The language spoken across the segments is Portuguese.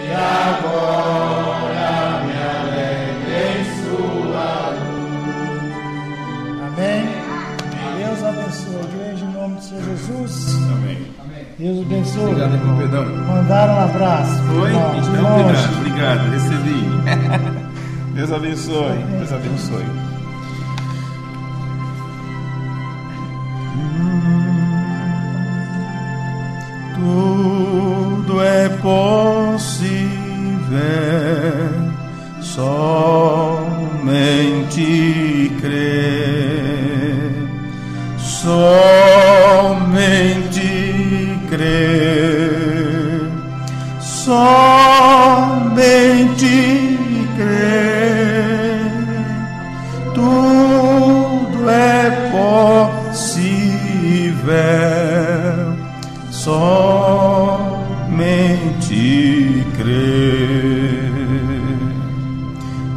e agora me alegre em sua luz. Amém. Deus abençoe a igreja em nome de Senhor Jesus. Amém. Deus abençoe. Obrigado, irmão Pedrão. Mandaram um abraço. Oi? Irmão, de Então, longe. obrigado, recebi. Deus abençoe, Deus abençoe. Tudo é possível, somente crer, somente crer, somente crer. Tudo é possível, somente crer.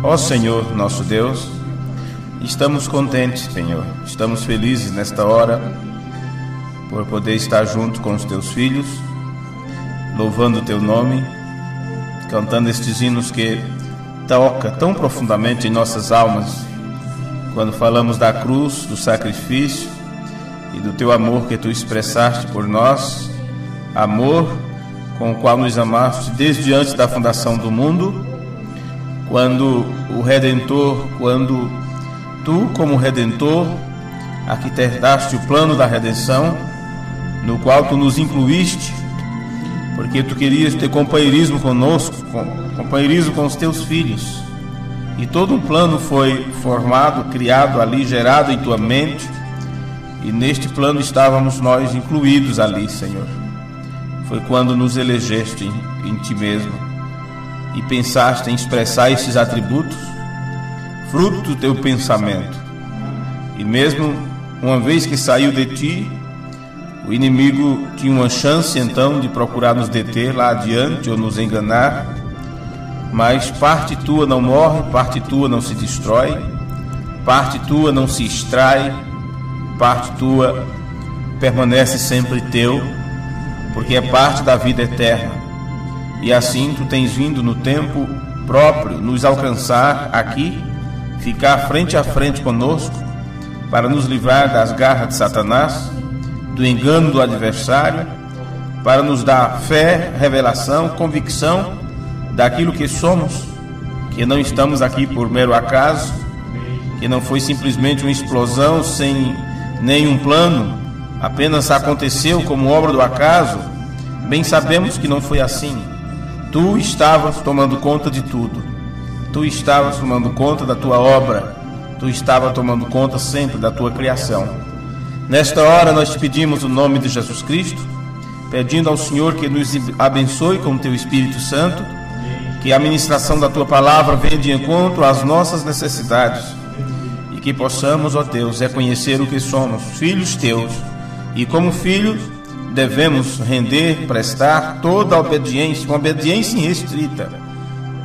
Ó Senhor, nosso Deus, estamos contentes, Senhor, estamos felizes nesta hora por poder estar junto com os teus filhos, louvando o teu nome, cantando estes hinos que toca tão profundamente em nossas almas, quando falamos da cruz, do sacrifício e do teu amor que tu expressaste por nós, amor com o qual nos amaste desde antes da fundação do mundo, quando o Redentor, quando tu, como Redentor, arquitetaste o plano da redenção, no qual tu nos incluíste, porque tu querias ter companheirismo conosco, companheirismo com os teus filhos, e todo um plano foi formado, criado ali, gerado em tua mente, e neste plano estávamos nós incluídos ali, Senhor. Foi quando nos elegeste em ti mesmo e pensaste em expressar esses atributos, fruto do teu pensamento. E mesmo uma vez que saiu de ti, o inimigo tinha uma chance então de procurar nos deter lá adiante ou nos enganar, mas parte tua não morre, parte tua não se destrói, parte tua não se extrai, parte tua permanece sempre teu, porque é parte da vida eterna. E assim tu tens vindo no tempo próprio nos alcançar aqui, ficar frente a frente conosco, para nos livrar das garras de Satanás, do engano do adversário, para nos dar fé, revelação, convicção daquilo que somos, que não estamos aqui por mero acaso, que não foi simplesmente uma explosão sem nenhum plano, apenas aconteceu como obra do acaso. Bem sabemos que não foi assim. Tu estavas tomando conta de tudo. Tu estavas tomando conta da tua obra. Tu estavas tomando conta sempre da tua criação. Nesta hora nós te pedimos o nome de Jesus Cristo, pedindo ao Senhor que nos abençoe com o teu Espírito Santo, que a ministração da tua palavra venha de encontro às nossas necessidades, e que possamos, ó Deus, reconhecer o que somos, filhos teus, e como filhos devemos render, prestar toda a obediência, uma obediência irrestrita,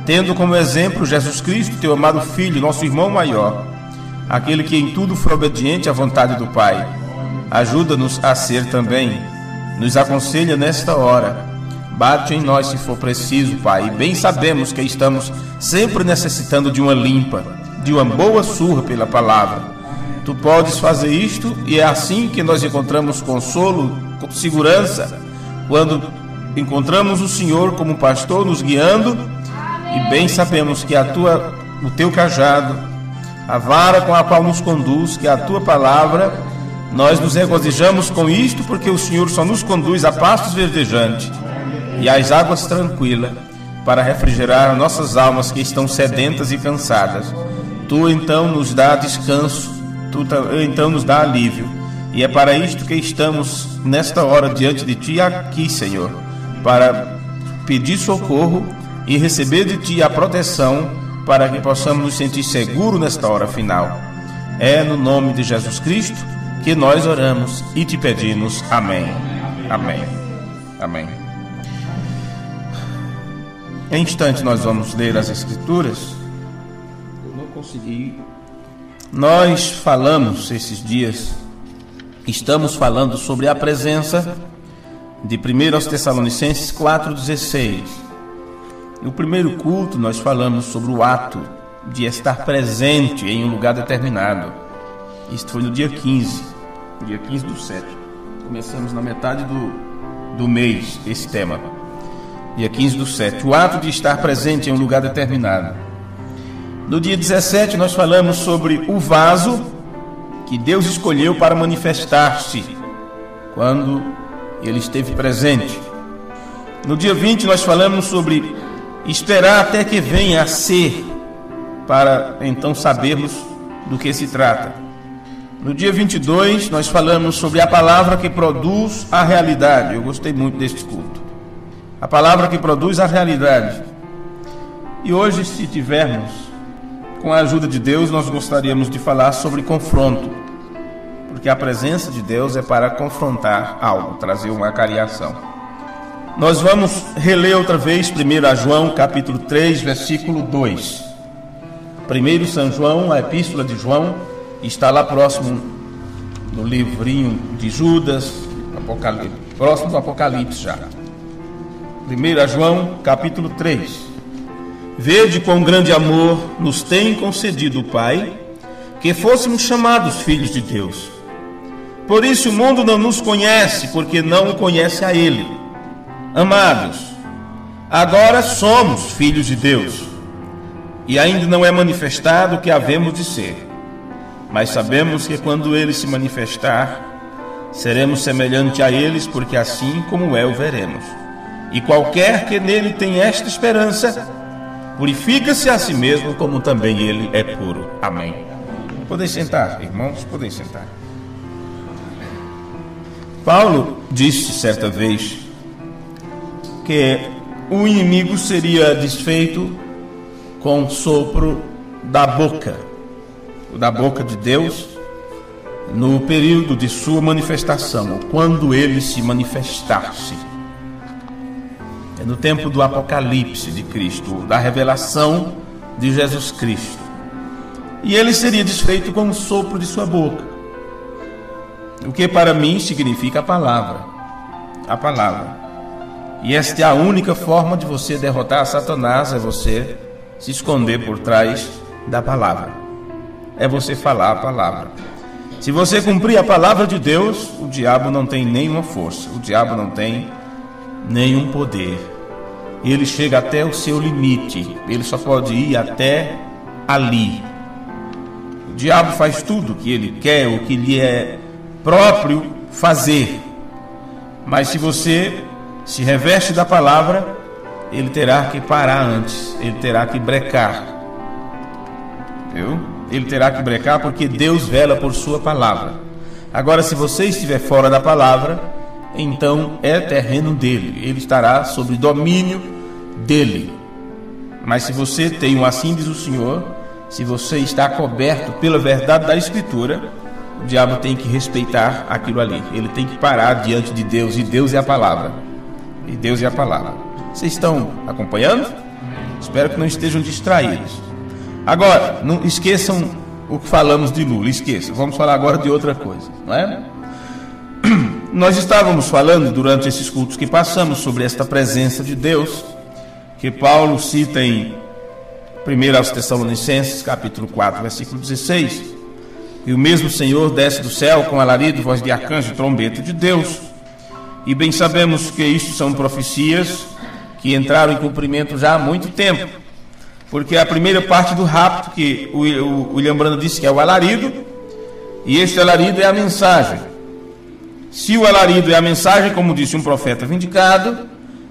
tendo como exemplo Jesus Cristo, teu amado Filho, nosso irmão maior, aquele que em tudo foi obediente à vontade do Pai. Ajuda-nos a ser também, nos aconselha nesta hora, bate em nós se for preciso, Pai, e bem sabemos que estamos sempre necessitando de uma limpa, de uma boa surra pela palavra. Tu podes fazer isto, e é assim que nós encontramos consolo, segurança, quando encontramos o Senhor como pastor nos guiando, e bem sabemos que o teu cajado, a vara com a qual nos conduz, que é a tua palavra, nós nos regozijamos com isto, porque o Senhor só nos conduz a pastos verdejantes e às águas tranquilas, para refrigerar nossas almas que estão sedentas e cansadas. Tu então nos dá descanso, tu então nos dá alívio, e é para isto que estamos nesta hora diante de ti aqui, Senhor, para pedir socorro e receber de ti a proteção, para que possamos nos sentir seguros nesta hora final. É no nome de Jesus Cristo que nós oramos e te pedimos. Amém. Amém. Amém. Em instante nós vamos ler as Escrituras. Eu não consegui. Nós falamos esses dias, estamos falando sobre a presença de 1 Tessalonicenses 4,16. No primeiro culto nós falamos sobre o ato de estar presente em um lugar determinado. Isto foi no dia 15 do 7. Começamos na metade do mês esse tema. Dia 15 do 7. O ato de estar presente em um lugar determinado. No dia 17 nós falamos sobre o vaso que Deus escolheu para manifestar-se quando Ele esteve presente. No dia 20 nós falamos sobre esperar até que venha a ser, para então sabermos do que se trata. No dia 22 nós falamos sobre a palavra que produz a realidade. Eu gostei muito deste culto. A palavra que produz a realidade. E hoje, se tivermos, com a ajuda de Deus, nós gostaríamos de falar sobre confronto, porque a presença de Deus é para confrontar algo, trazer uma acariação. Nós vamos reler outra vez 1 João capítulo 3, versículo 2. 1 São João, a epístola de João, está lá próximo no livrinho de Judas, próximo do Apocalipse já. 1 João capítulo 3. Vede quão grande amor nos tem concedido o Pai, que fôssemos chamados filhos de Deus. Por isso o mundo não nos conhece, porque não o conhece a Ele. Amados, agora somos filhos de Deus, e ainda não é manifestado o que havemos de ser. Mas sabemos que quando Ele se manifestar, seremos semelhantes a eles, porque assim como é o veremos. E qualquer que nele tem esta esperança, purifica-se a si mesmo, como também Ele é puro. Amém. Podem sentar, irmãos, podem sentar. Paulo disse certa vez que o inimigo seria desfeito com o sopro da boca de Deus no período de sua manifestação, ou quando ele se manifestasse. É no tempo do Apocalipse de Cristo, da revelação de Jesus Cristo. E ele seria desfeito com o sopro de sua boca, o que para mim significa a palavra. A palavra. E esta é a única forma de você derrotar Satanás, é você se esconder por trás da palavra. É você falar a palavra. Se você cumprir a palavra de Deus, o diabo não tem nenhuma força, o diabo não tem nenhum poder. Ele chega até o seu limite, ele só pode ir até ali. O diabo faz tudo o que ele quer, o que lhe é próprio fazer. Mas se você se reveste da palavra, ele terá que parar antes, ele terá que brecar. Viu? Ele terá que brecar porque Deus vela por sua palavra. Agora, se você estiver fora da palavra, então é terreno dele, ele estará sob domínio dele. Mas se você tem um assim diz o Senhor, se você está coberto pela verdade da Escritura, o diabo tem que respeitar aquilo ali, ele tem que parar diante de Deus, e Deus é a palavra. E Deus é a palavra. Vocês estão acompanhando? Espero que não estejam distraídos. Agora, não esqueçam o que falamos de Lula, esqueçam. Vamos falar agora de outra coisa, não é? Nós estávamos falando durante esses cultos que passamos sobre esta presença de Deus, que Paulo cita em 1 Tessalonicenses, capítulo 4, versículo 16. E o mesmo Senhor desce do céu com alarido, voz de arcanjo e trombeta de Deus. E bem sabemos que isto são profecias que entraram em cumprimento já há muito tempo, porque a primeira parte do rapto, que o William Branham disse que é o alarido, e este alarido é a mensagem. Se o alarido é a mensagem, como disse um profeta vindicado,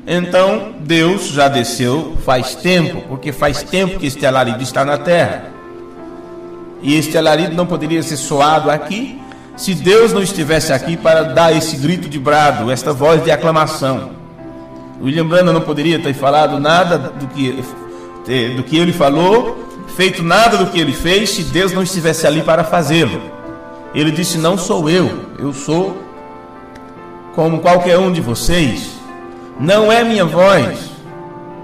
então Deus já desceu faz tempo, porque faz tempo que este alarido está na terra. E este alarido não poderia ser soado aqui se Deus não estivesse aqui para dar esse grito de brado, esta voz de aclamação. William Branham não poderia ter falado nada do que ele falou, feito nada do que ele fez, se Deus não estivesse ali para fazê-lo. Ele disse: não sou eu sou como qualquer um de vocês. Não é minha voz,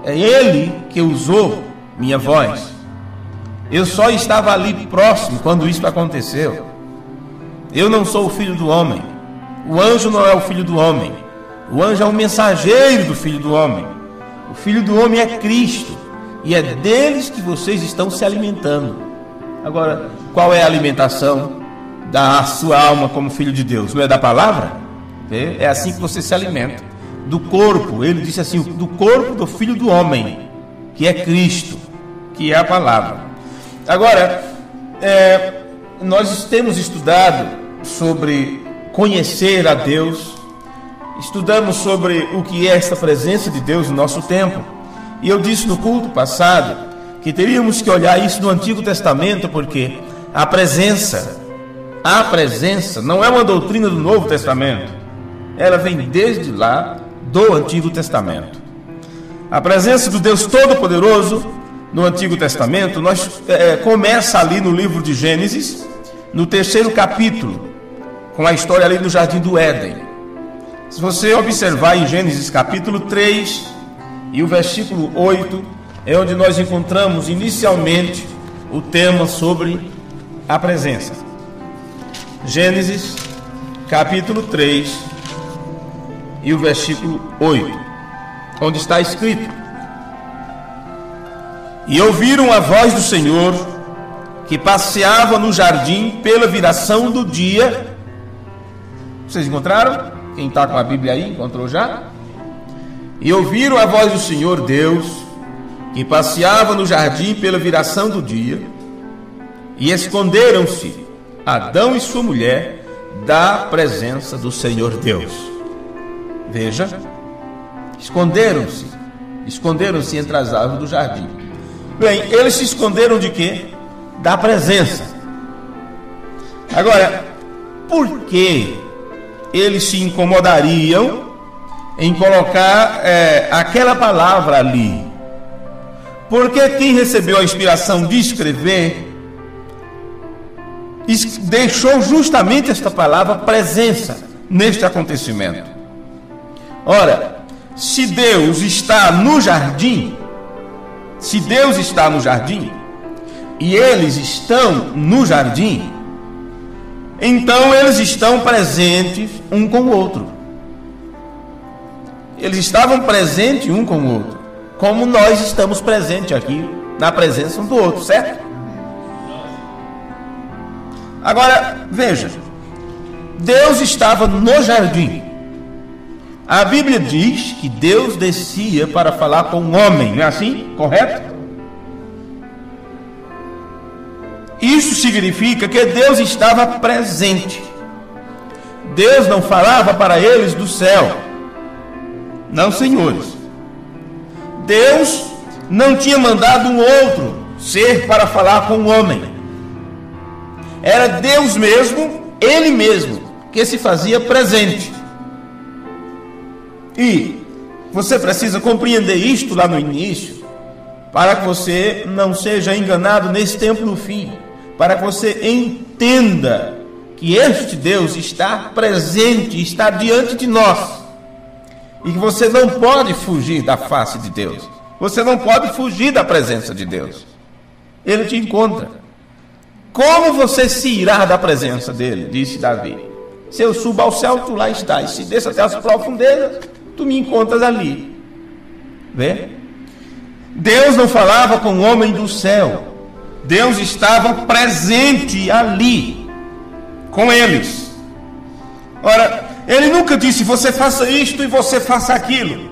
é Ele que usou minha voz. Eu só estava ali próximo quando isso aconteceu. Eu não sou o filho do homem. O anjo não é o filho do homem. O anjo é o mensageiro do filho do homem. O Filho do Homem é Cristo, e é deles que vocês estão se alimentando. Agora, qual é a alimentação da sua alma como filho de Deus? Não é da palavra? É assim que você se alimenta. Do corpo, ele disse assim, do corpo do Filho do Homem, que é Cristo, que é a palavra. Agora, nós temos estudado sobre conhecer a Deus, estudamos sobre o que é essa presença de Deus no nosso tempo, e eu disse no culto passado que teríamos que olhar isso no Antigo Testamento, porque a presença não é uma doutrina do Novo Testamento, ela vem desde lá do Antigo Testamento. A presença do Deus Todo-Poderoso no Antigo Testamento começa ali no livro de Gênesis, no 3º capítulo, com a história ali do Jardim do Éden. Se você observar em Gênesis capítulo 3 e o versículo 8, é onde nós encontramos inicialmente o tema sobre a presença. Gênesis capítulo 3 e o versículo 8, onde está escrito: E ouviram a voz do Senhor, que passeava no jardim pela viração do dia. Vocês encontraram? Quem está com a Bíblia aí, encontrou já? E ouviram a voz do Senhor Deus, que passeava no jardim pela viração do dia, e esconderam-se Adão e sua mulher da presença do Senhor Deus. Veja, esconderam-se entre as árvores do jardim. Bem, eles se esconderam de quê? Da presença. Agora, por que eles se incomodariam em colocar aquela palavra ali? Porque quem recebeu a inspiração de escrever deixou justamente esta palavra presença neste acontecimento. Ora, se Deus está no jardim, e eles estão no jardim, então eles estão presentes um com o outro. Eles estavam presentes um com o outro, como nós estamos presentes aqui, na presença um do outro, certo? Agora, veja, Deus estava no jardim. A Bíblia diz que Deus descia para falar com o homem, não é assim? Correto? Isso significa que Deus estava presente. Deus não falava para eles do céu. Não, senhores. Deus não tinha mandado um outro ser para falar com o homem. Era Deus mesmo, Ele mesmo, que se fazia presente. E você precisa compreender isto lá no início, para que você não seja enganado nesse tempo no fim, para que você entenda que este Deus está presente, está diante de nós, e que você não pode fugir da face de Deus, você não pode fugir da presença de Deus. Ele te encontra. Como você se irá da presença dele? Disse Davi: se eu subo ao céu, tu lá estás, se desço até as profundezas, tu me encontras ali. Vê? Deus não falava com o homem do céu, Deus estava presente ali com eles. Ora, Ele nunca disse: você faça isto e você faça aquilo,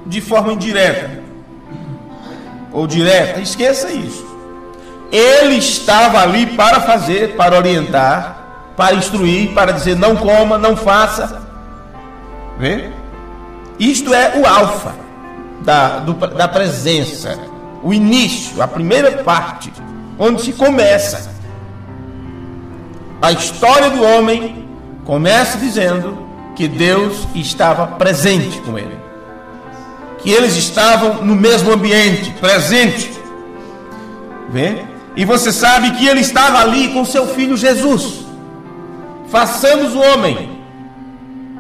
de forma indireta ou direta. Esqueça isso. Ele estava ali para fazer, para orientar, para instruir, para dizer: não coma, não faça. Vê? Isto é o alfa da presença, o início, a primeira parte, onde se começa. A história do homem começa dizendo que Deus estava presente com ele, que eles estavam no mesmo ambiente, presente. Vê? E você sabe que ele estava ali com seu filho Jesus. Façamos o homem,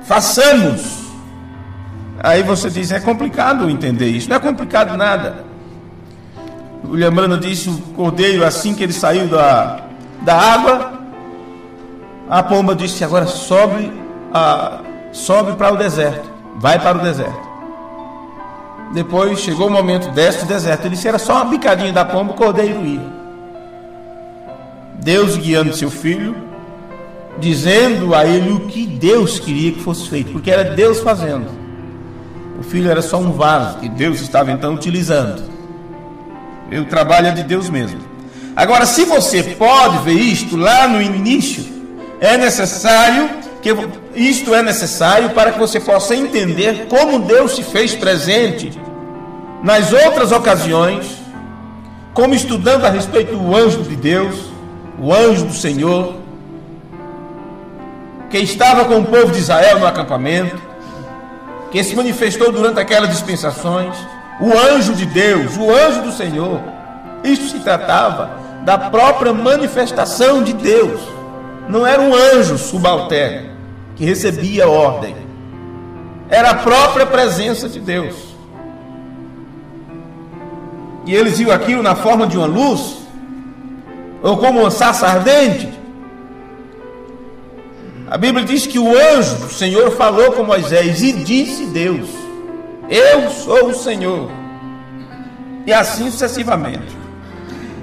façamos. Aí você diz: é complicado entender isso. Não é complicado nada. William Branham disse: o cordeiro, assim que ele saiu da água, a pomba disse: agora sobe para o deserto, vai para o deserto. Depois chegou o momento deste deserto. Ele disse: era só uma bicadinha da pomba, o cordeiro ia. Deus guiando seu filho, dizendo a ele o que Deus queria que fosse feito, porque era Deus fazendo. O filho era só um vaso que Deus estava então utilizando. O trabalho é de Deus mesmo. Agora, se você pode ver isto lá no início, é necessário para que você possa entender como Deus se fez presente nas outras ocasiões, como estudando a respeito do anjo de Deus, o anjo do Senhor, que estava com o povo de Israel no acampamento, que se manifestou durante aquelas dispensações, o anjo de Deus, o anjo do Senhor. Isto se tratava da própria manifestação de Deus. Não era um anjo subalterno que recebia ordem, era a própria presença de Deus. E eles viam aquilo na forma de uma luz, ou como uma sarça ardente. A Bíblia diz que o anjo do Senhor falou com Moisés e disse Deus: eu sou o Senhor. E assim sucessivamente.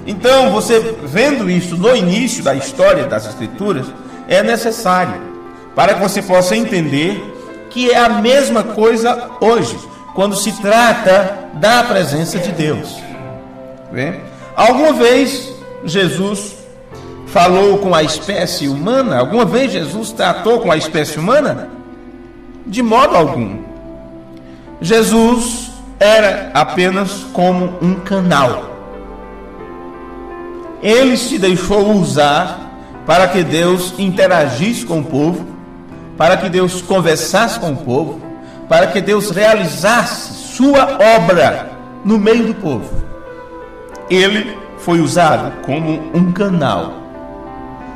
Então, você vendo isso no início da história das Escrituras, é necessário para que você possa entender que é a mesma coisa hoje, quando se trata da presença de Deus. Vê? Alguma vez Jesus falou com a espécie humana? Alguma vez Jesus tratou com a espécie humana? De modo algum. Jesus era apenas como um canal. Ele se deixou usar para que Deus interagisse com o povo, para que Deus conversasse com o povo, para que Deus realizasse sua obra no meio do povo. Ele foi usado como um canal.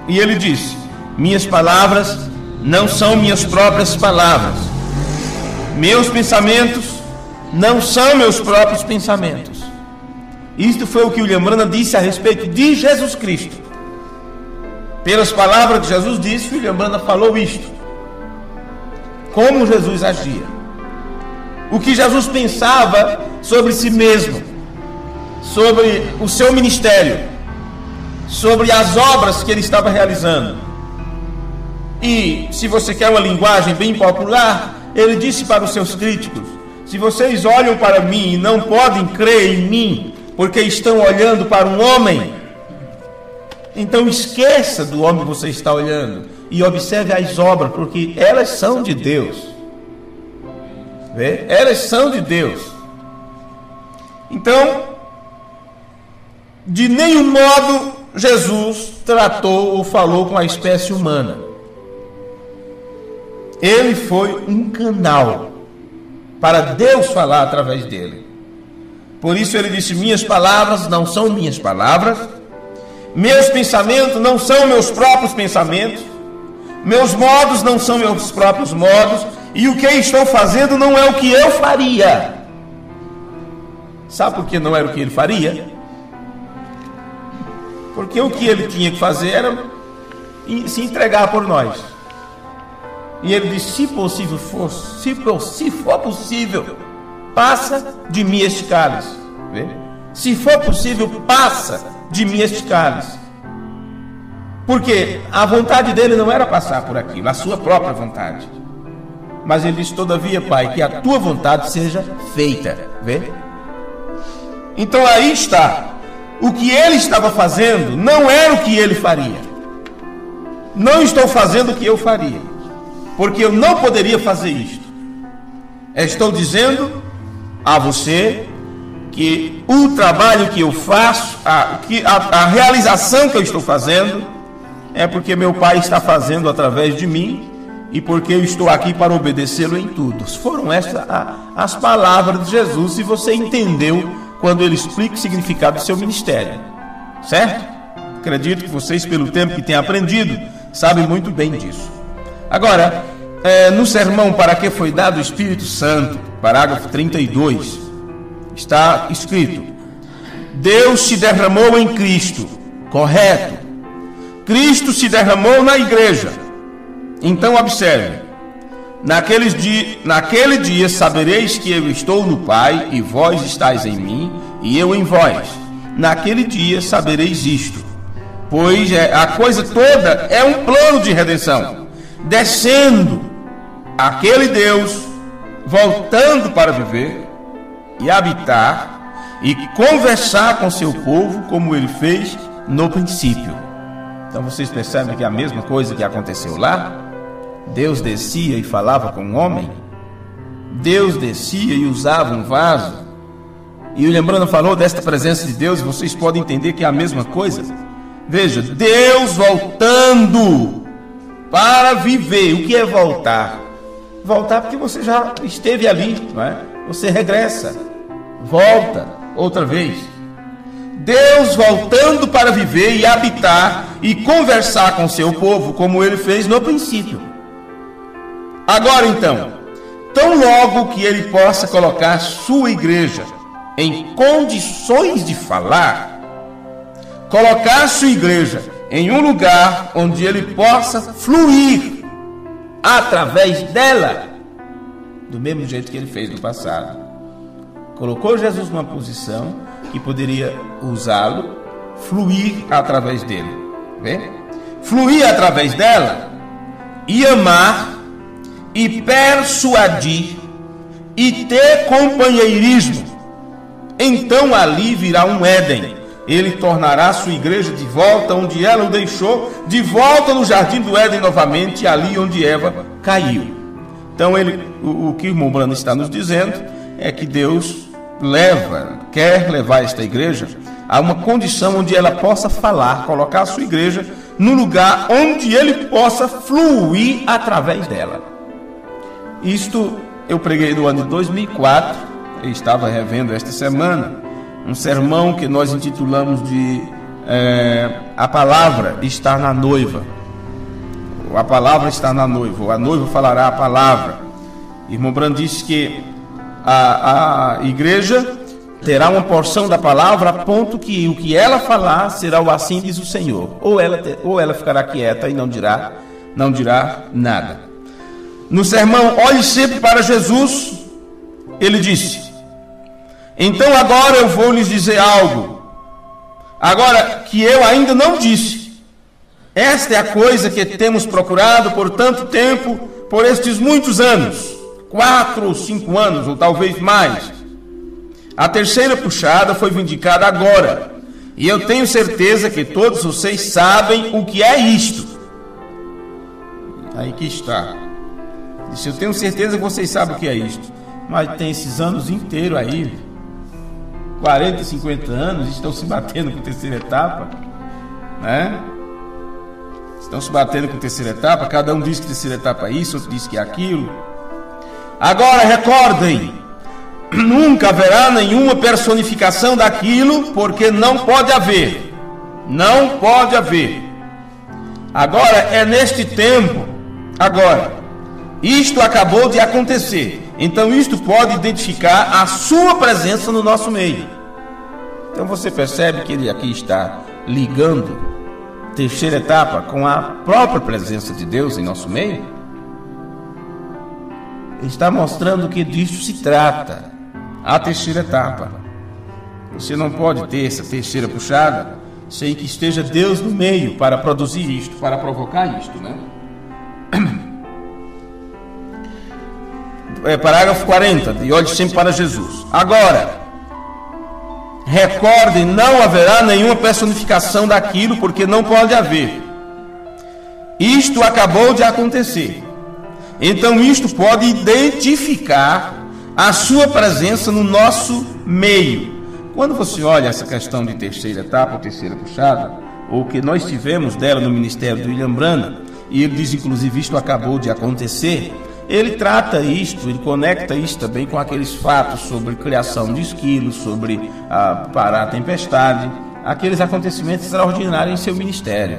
E ele disse: minhas palavras não são minhas próprias palavras, meus pensamentos não são meus próprios pensamentos. Isto foi o que William Branham disse a respeito de Jesus Cristo. Pelas palavras que Jesus disse, William Branham falou isto. Como Jesus agia, o que Jesus pensava sobre si mesmo, sobre o seu ministério, sobre as obras que ele estava realizando. E se você quer uma linguagem bem popular, ele disse para os seus críticos: se vocês olham para mim e não podem crer em mim, porque estão olhando para um homem, então esqueça do homem que você está olhando e observe as obras, porque elas são de Deus. Vê? Elas são de Deus. Então, de nenhum modo Jesus tratou ou falou com a espécie humana. Ele foi um canal para Deus falar através dele. Por isso ele disse: minhas palavras não são minhas palavras, meus pensamentos não são meus próprios pensamentos, meus modos não são meus próprios modos, e o que estou fazendo não é o que eu faria. Sabe por que não era o que ele faria? Porque o que ele tinha que fazer era se entregar por nós. E ele disse: se possível for, se for possível, passa de mim este cálice. Vê? Se for possível, passa de mim este cálice. Porque a vontade dele não era passar por aquilo, a sua própria vontade. Mas ele disse: todavia, Pai, que a tua vontade seja feita. Vê? Então aí está. O que ele estava fazendo não era o que ele faria. Não estou fazendo o que eu faria, porque eu não poderia fazer isto. Estou dizendo a você que o trabalho que eu faço, a realização que eu estou fazendo, é porque meu Pai está fazendo através de mim e porque eu estou aqui para obedecê-lo em tudo. Foram estas as palavras de Jesus, se você entendeu quando ele explica o significado do seu ministério, certo? Acredito que vocês, pelo tempo que têm aprendido, sabem muito bem disso. Agora, no sermão Para que foi dado o Espírito Santo, parágrafo 32, está escrito: Deus se derramou em Cristo, correto? Cristo se derramou na igreja. Então observe: Naquele dia sabereis que eu estou no Pai, e vós estáis em mim, e eu em vós. Naquele dia sabereis isto, pois a coisa toda é um plano de redenção, descendo aquele Deus, voltando para viver e habitar e conversar com seu povo, como ele fez no princípio. Então vocês percebem que é a mesma coisa que aconteceu lá. Deus descia e falava com o homem. Deus descia e usava um vaso. E o Lembrando falou desta presença de Deus. Vocês podem entender que é a mesma coisa. Veja, Deus voltando para viver. O que é voltar? Voltar porque você já esteve ali, não é? Você regressa, volta outra vez. Deus voltando para viver e habitar e conversar com seu povo, como ele fez no princípio. Agora então, tão logo que ele possa colocar sua igreja em condições de falar, colocar sua igreja em um lugar onde ele possa fluir através dela, do mesmo jeito que ele fez no passado. Colocou Jesus numa posição que poderia usá-lo, fluir através dele, vê? Fluir através dela e amar e persuadir e ter companheirismo. Então ali virá um Éden. Ele tornará sua igreja de volta onde ela o deixou, de volta no jardim do Éden novamente, ali onde Eva caiu. Então o que o irmão Brando está nos dizendo é que Deus quer levar esta igreja a uma condição onde ela possa falar, colocar a sua igreja no lugar onde ele possa fluir através dela. Isto eu preguei no ano de 2004, eu estava revendo esta semana, um sermão que nós intitulamos de A Palavra Está na Noiva. A palavra está na noiva, a noiva falará a palavra. Irmão Brando disse que a igreja terá uma porção da palavra a ponto que o que ela falar será o assim diz o Senhor. Ou ela ficará quieta e não dirá nada. No sermão Olhe Sempre para Jesus, ele disse: então agora eu vou lhes dizer algo, agora que eu ainda não disse. Esta é a coisa que temos procurado por tanto tempo, por estes muitos anos, 4 ou 5 anos, ou talvez mais. A terceira puxada foi vindicada agora, e eu tenho certeza que todos vocês sabem o que é isto. Aí que está. Disse, eu tenho certeza que vocês sabem o que é isto. Mas tem esses anos inteiros aí, 40, 50 anos, estão se batendo com a terceira etapa, né? Estão se batendo com a terceira etapa. Cada um diz que a terceira etapa é isso, outro diz que é aquilo. Agora recordem, nunca haverá nenhuma personificação daquilo, porque não pode haver. Não pode haver. Agora é neste tempo. Agora isto acabou de acontecer. Então isto pode identificar a sua presença no nosso meio. Então você percebe que ele aqui está ligando terceira etapa com a própria presença de Deus em nosso meio. Ele está mostrando que disto se trata a terceira etapa. Você não pode ter essa terceira puxada sem que esteja Deus no meio para produzir isto, para provocar isto, né? Parágrafo 40, e olhe sempre para Jesus. Agora, recordem, não haverá nenhuma personificação daquilo, porque não pode haver. Isto acabou de acontecer. Então isto pode identificar a sua presença no nosso meio. Quando você olha essa questão de terceira etapa, ou terceira puxada, ou o que nós tivemos dela no ministério do William Branham, e ele diz inclusive isto acabou de acontecer, ele trata isto, ele conecta isto também com aqueles fatos sobre criação de esquilos, sobre parar a tempestade, aqueles acontecimentos extraordinários em seu ministério.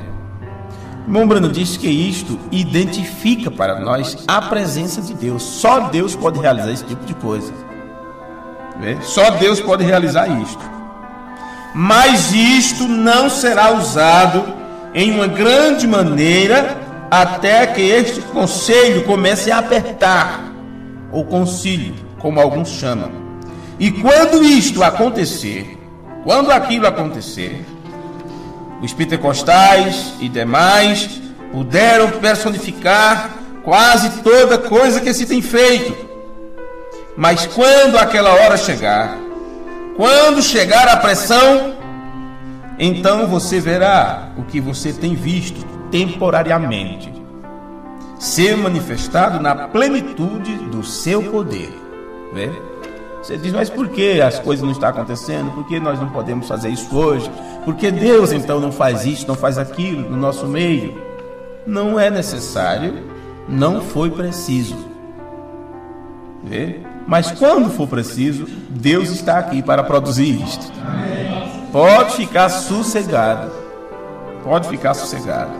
Irmão Brando disse que isto identifica para nós a presença de Deus. Só Deus pode realizar esse tipo de coisa. Só Deus pode realizar isto. Mas isto não será usado em uma grande maneira até que este conselho comece a apertar, ou concílio, como alguns chamam. E quando isto acontecer, quando aquilo acontecer, os pentecostais e demais puderam personificar quase toda coisa que se tem feito. Mas quando aquela hora chegar, quando chegar a pressão, então você verá o que você tem visto temporariamente ser manifestado na plenitude do seu poder. Vê? Você diz, mas por que as coisas não estão acontecendo? Por que nós não podemos fazer isso hoje? Por que Deus então não faz isso, não faz aquilo no nosso meio? Não é necessário, não foi preciso. Vê? Mas quando for preciso, Deus está aqui para produzir isto. Pode ficar sossegado. Pode ficar sossegado.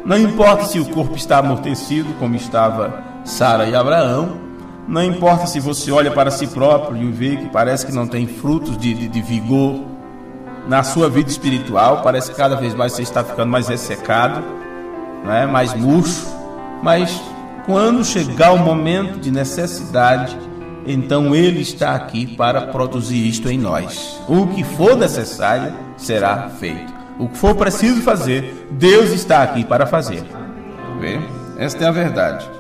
Não importa se o corpo está amortecido, como estava Sara e Abraão. Não importa se você olha para si próprio e vê que parece que não tem frutos de vigor na sua vida espiritual. Parece que cada vez mais você está ficando mais ressecado, né? Mais murcho. Mas quando chegar o momento de necessidade, então Ele está aqui para produzir isto em nós. O que for necessário será feito. O que for preciso fazer, Deus está aqui para fazer. Vê? Esta é a verdade.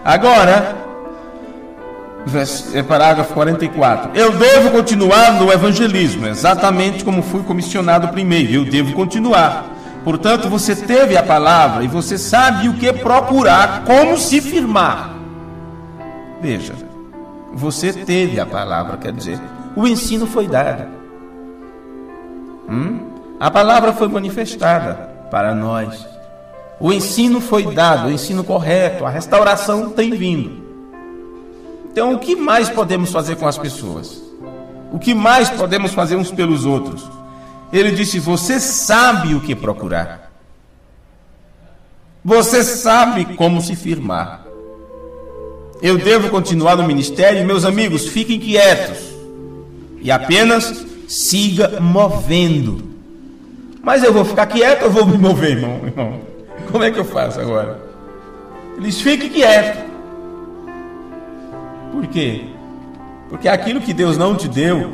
Agora, parágrafo 44. Eu devo continuar no evangelismo, exatamente como fui comissionado primeiro. Eu devo continuar. Portanto, você teve a palavra e você sabe o que procurar, como se firmar. Veja, você teve a palavra, quer dizer, o ensino foi dado. A palavra foi manifestada para nós. O ensino foi dado, o ensino correto, a restauração tem vindo. Então, o que mais podemos fazer com as pessoas? O que mais podemos fazer uns pelos outros? Ele disse, você sabe o que procurar. Você sabe como se firmar. Eu devo continuar no ministério, meus amigos, fiquem quietos e apenas siga movendo. Mas eu vou ficar quieto ou vou me mover, irmão? Como é que eu faço agora? Eles fiquem quietos. Por quê? Porque aquilo que Deus não te deu,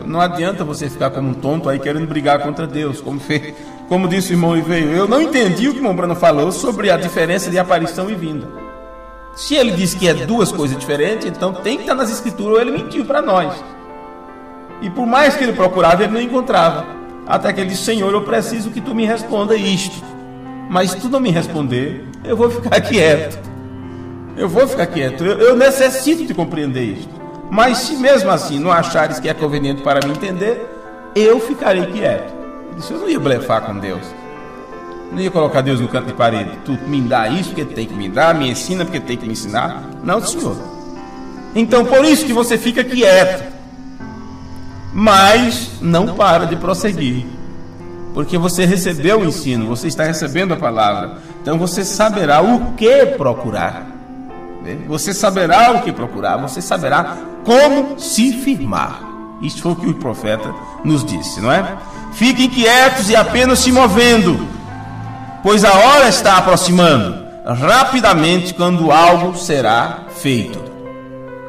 não adianta você ficar como um tonto aí querendo brigar contra Deus, como disse o irmão Iveio. Eu não entendi o que o irmão Brano falou sobre a diferença de aparição e vinda. Se ele disse que é duas coisas diferentes, então tem que estar nas escrituras, ou ele mentiu para nós. E por mais que ele procurava, ele não encontrava. Até que ele disse, Senhor, eu preciso que tu me responda isto. Mas se tu não me responder, eu vou ficar quieto. Eu vou ficar quieto. Eu necessito de compreender isto. Mas se mesmo assim não achares que é conveniente para me entender, eu ficarei quieto. Ele disse, eu não ia blefar com Deus. Não ia colocar Deus no canto de parede. Tu me dá isso porque tem que me dar, me ensina porque tem que me ensinar. Não, Senhor. Então por isso que você fica quieto. Mas não para de prosseguir. Porque você recebeu o ensino, você está recebendo a palavra. Então você saberá o que procurar. Você saberá o que procurar, você saberá como se firmar. Isso foi o que o profeta nos disse, não é? Fiquem quietos e apenas se movendo, pois a hora está aproximando, rapidamente quando algo será feito.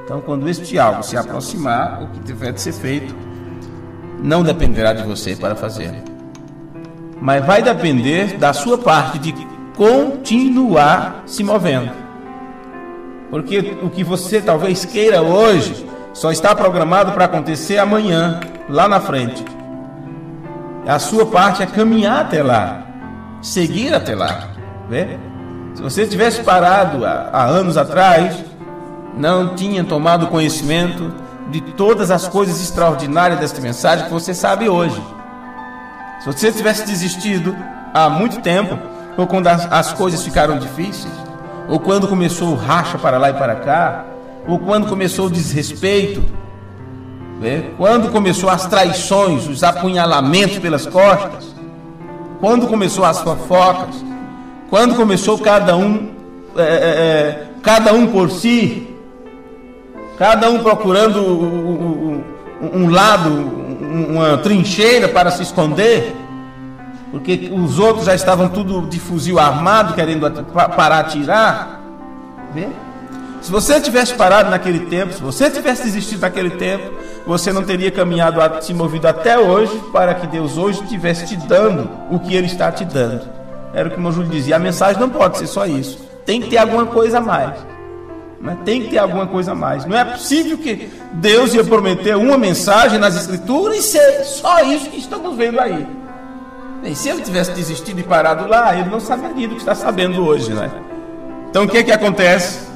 Então, quando este algo se aproximar, o que tiver de ser feito, não dependerá de você para fazer. Mas vai depender da sua parte de continuar se movendo. Porque o que você talvez queira hoje só está programado para acontecer amanhã, lá na frente. A sua parte é caminhar até lá, seguir até lá. Vê? Se você tivesse parado há anos atrás, não tinha tomado conhecimento de todas as coisas extraordinárias desta mensagem que você sabe hoje. Se você tivesse desistido há muito tempo, ou quando as coisas ficaram difíceis, ou quando começou o racha para lá e para cá, ou quando começou o desrespeito, quando começou as traições, os apunhalamentos pelas costas, quando começou as fofocas, quando começou cada um por si, cada um procurando um lado, uma trincheira para se esconder, porque os outros já estavam tudo de fuzil armado, querendo parar atirar. Vê? Se você tivesse parado naquele tempo, se você tivesse desistido naquele tempo, você não teria caminhado, se movido até hoje, para que Deus hoje estivesse te dando o que Ele está te dando. Era o que o irmão Júlio dizia, a mensagem não pode ser só isso, tem que ter alguma coisa a mais. Mas tem que ter alguma coisa a mais. Não é possível que Deus ia prometer uma mensagem nas Escrituras e ser só isso que estamos vendo aí. E se Ele tivesse desistido e parado lá, Ele não saberia do que está sabendo hoje, né? Então o que é que acontece?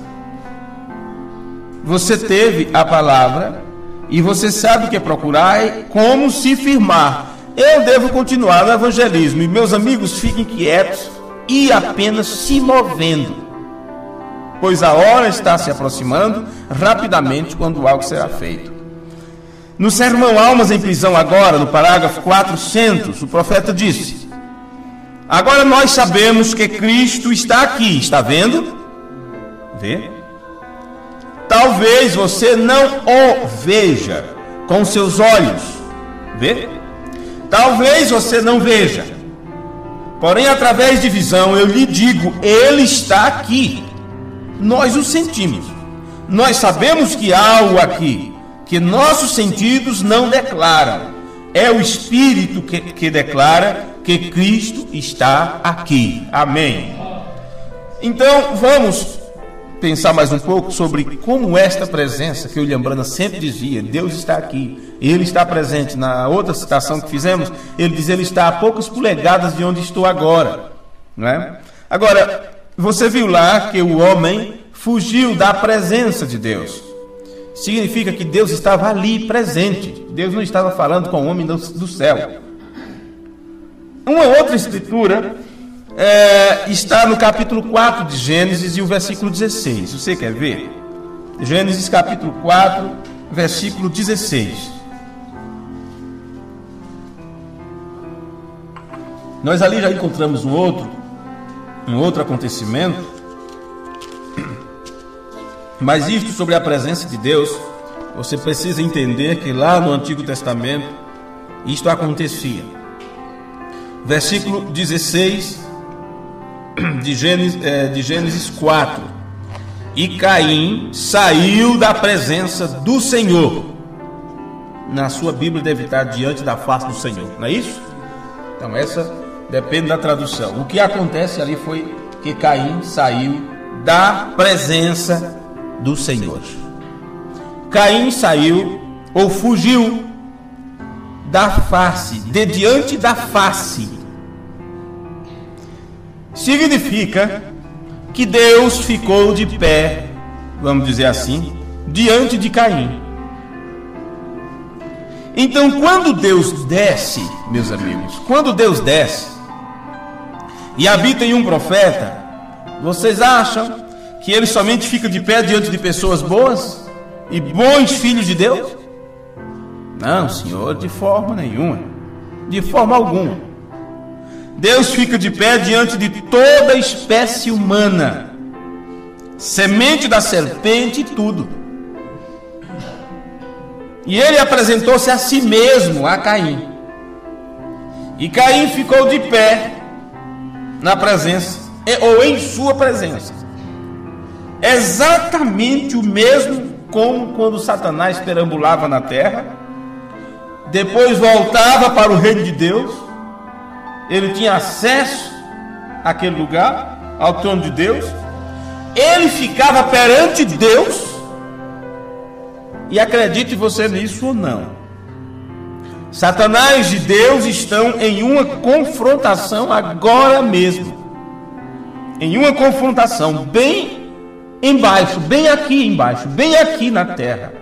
Você teve a palavra e você sabe o que é procurar e como se firmar. Eu devo continuar no evangelismo e meus amigos fiquem quietos e apenas se movendo, pois a hora está se aproximando rapidamente quando algo será feito. No sermão Almas em Prisão agora, no parágrafo 400, o profeta disse: agora nós sabemos que Cristo está aqui. Está vendo? Vê? Talvez você não o veja com seus olhos. Vê? Talvez você não veja. Porém, através de visão, eu lhe digo, Ele está aqui. Nós o sentimos. Nós sabemos que há algo aqui que nossos sentidos não declaram. É o Espírito que declara que Cristo está aqui. Amém. Então, vamos pensar mais um pouco sobre como esta presença que o William Branham sempre dizia, Deus está aqui, Ele está presente. Na outra citação que fizemos, ele diz, Ele está a poucas polegadas de onde estou agora, não é? Agora, você viu lá que o homem fugiu da presença de Deus. Significa que Deus estava ali presente. Deus não estava falando com o homem do céu. Uma outra escritura está no capítulo 4 de Gênesis e o versículo 16. Você quer ver? Gênesis capítulo 4, versículo 16. Nós ali já encontramos um outro acontecimento, mas isto sobre a presença de Deus, você precisa entender que lá no Antigo Testamento isto acontecia. Versículo 16 de Gênesis 4. E Caim saiu da presença do Senhor. Na sua Bíblia deve estar diante da face do Senhor, não é isso? Então essa depende da tradução. O que acontece ali foi que Caim saiu da presença do Senhor. Caim saiu ou fugiu da face, de diante da face. Significa que Deus ficou de pé, vamos dizer assim, diante de Caim. Então, quando Deus desce, meus amigos, quando Deus desce e habita em um profeta, vocês acham que ele somente fica de pé diante de pessoas boas e bons filhos de Deus? Não, Senhor, de forma nenhuma, de forma alguma. Deus fica de pé diante de toda a espécie humana, semente da serpente e tudo. E ele apresentou-se a si mesmo, a Caim. E Caim ficou de pé na presença, ou em sua presença. Exatamente o mesmo como quando Satanás perambulava na terra, depois voltava para o reino de Deus. Ele tinha acesso àquele lugar, ao trono de Deus. Ele ficava perante Deus. E acredite você nisso ou não, Satanás e Deus estão em uma confrontação agora mesmo. Em uma confrontação bem embaixo, bem aqui embaixo, bem aqui na terra.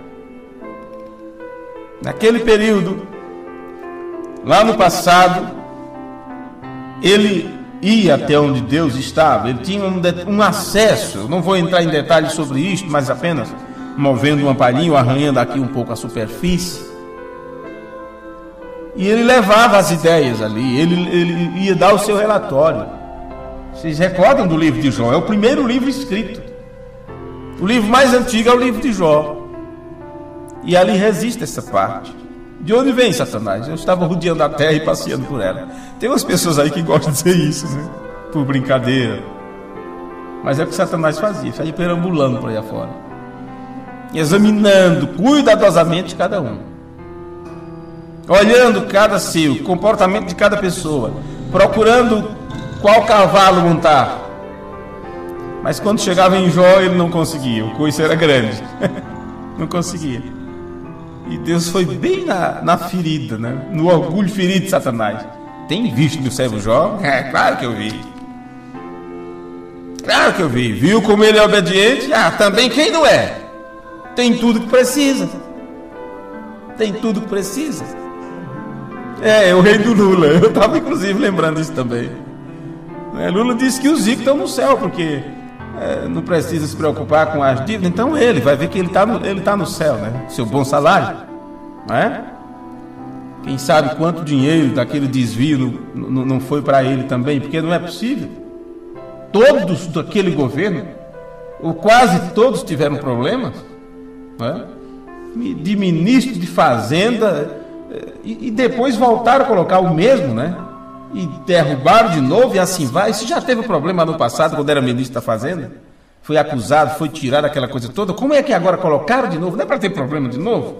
Naquele período, lá no passado, ele ia até onde Deus estava, ele tinha um acesso. Eu não vou entrar em detalhes sobre isto, mas apenas movendo uma palhinha, arranhando aqui um pouco a superfície. E ele levava as ideias ali, ele ia dar o seu relatório. Vocês recordam do livro de Jó? É o primeiro livro escrito. O livro mais antigo é o livro de Jó. E ali resiste essa parte. De onde vem, Satanás? Eu estava rodeando a terra e passeando por ela. Tem umas pessoas aí que gostam de dizer isso, né? Por brincadeira. Mas é o que Satanás fazia, saía perambulando por aí afora, examinando cuidadosamente cada um, olhando cada ser, o comportamento de cada pessoa, procurando qual cavalo montar. Mas quando chegava em Jó, ele não conseguia, o coice era grande. Não conseguia. E Deus foi bem na ferida, né? No orgulho ferido de Satanás. Tem visto meu servo Jó? É, claro que eu vi. Claro que eu vi. Viu como ele é obediente? Ah, também quem não é? Tem tudo que precisa. Tem tudo que precisa. É o rei do Lula. Eu estava inclusive lembrando isso também. Lula disse que os ricos estão no céu, porque não precisa se preocupar com as dívidas. Então ele vai ver que ele tá no céu, né? Seu bom salário, não é? Quem sabe quanto dinheiro daquele desvio não foi para ele também, porque não é possível. Todos daquele governo, ou quase todos, tiveram problemas, não é? De ministro de fazenda, e depois voltaram a colocar o mesmo, né? E derrubaram de novo, e assim vai. Isso já teve problema no passado, quando era ministro da Fazenda. Foi acusado, foi tirado aquela coisa toda. Como é que agora colocaram de novo? Não é para ter problema de novo?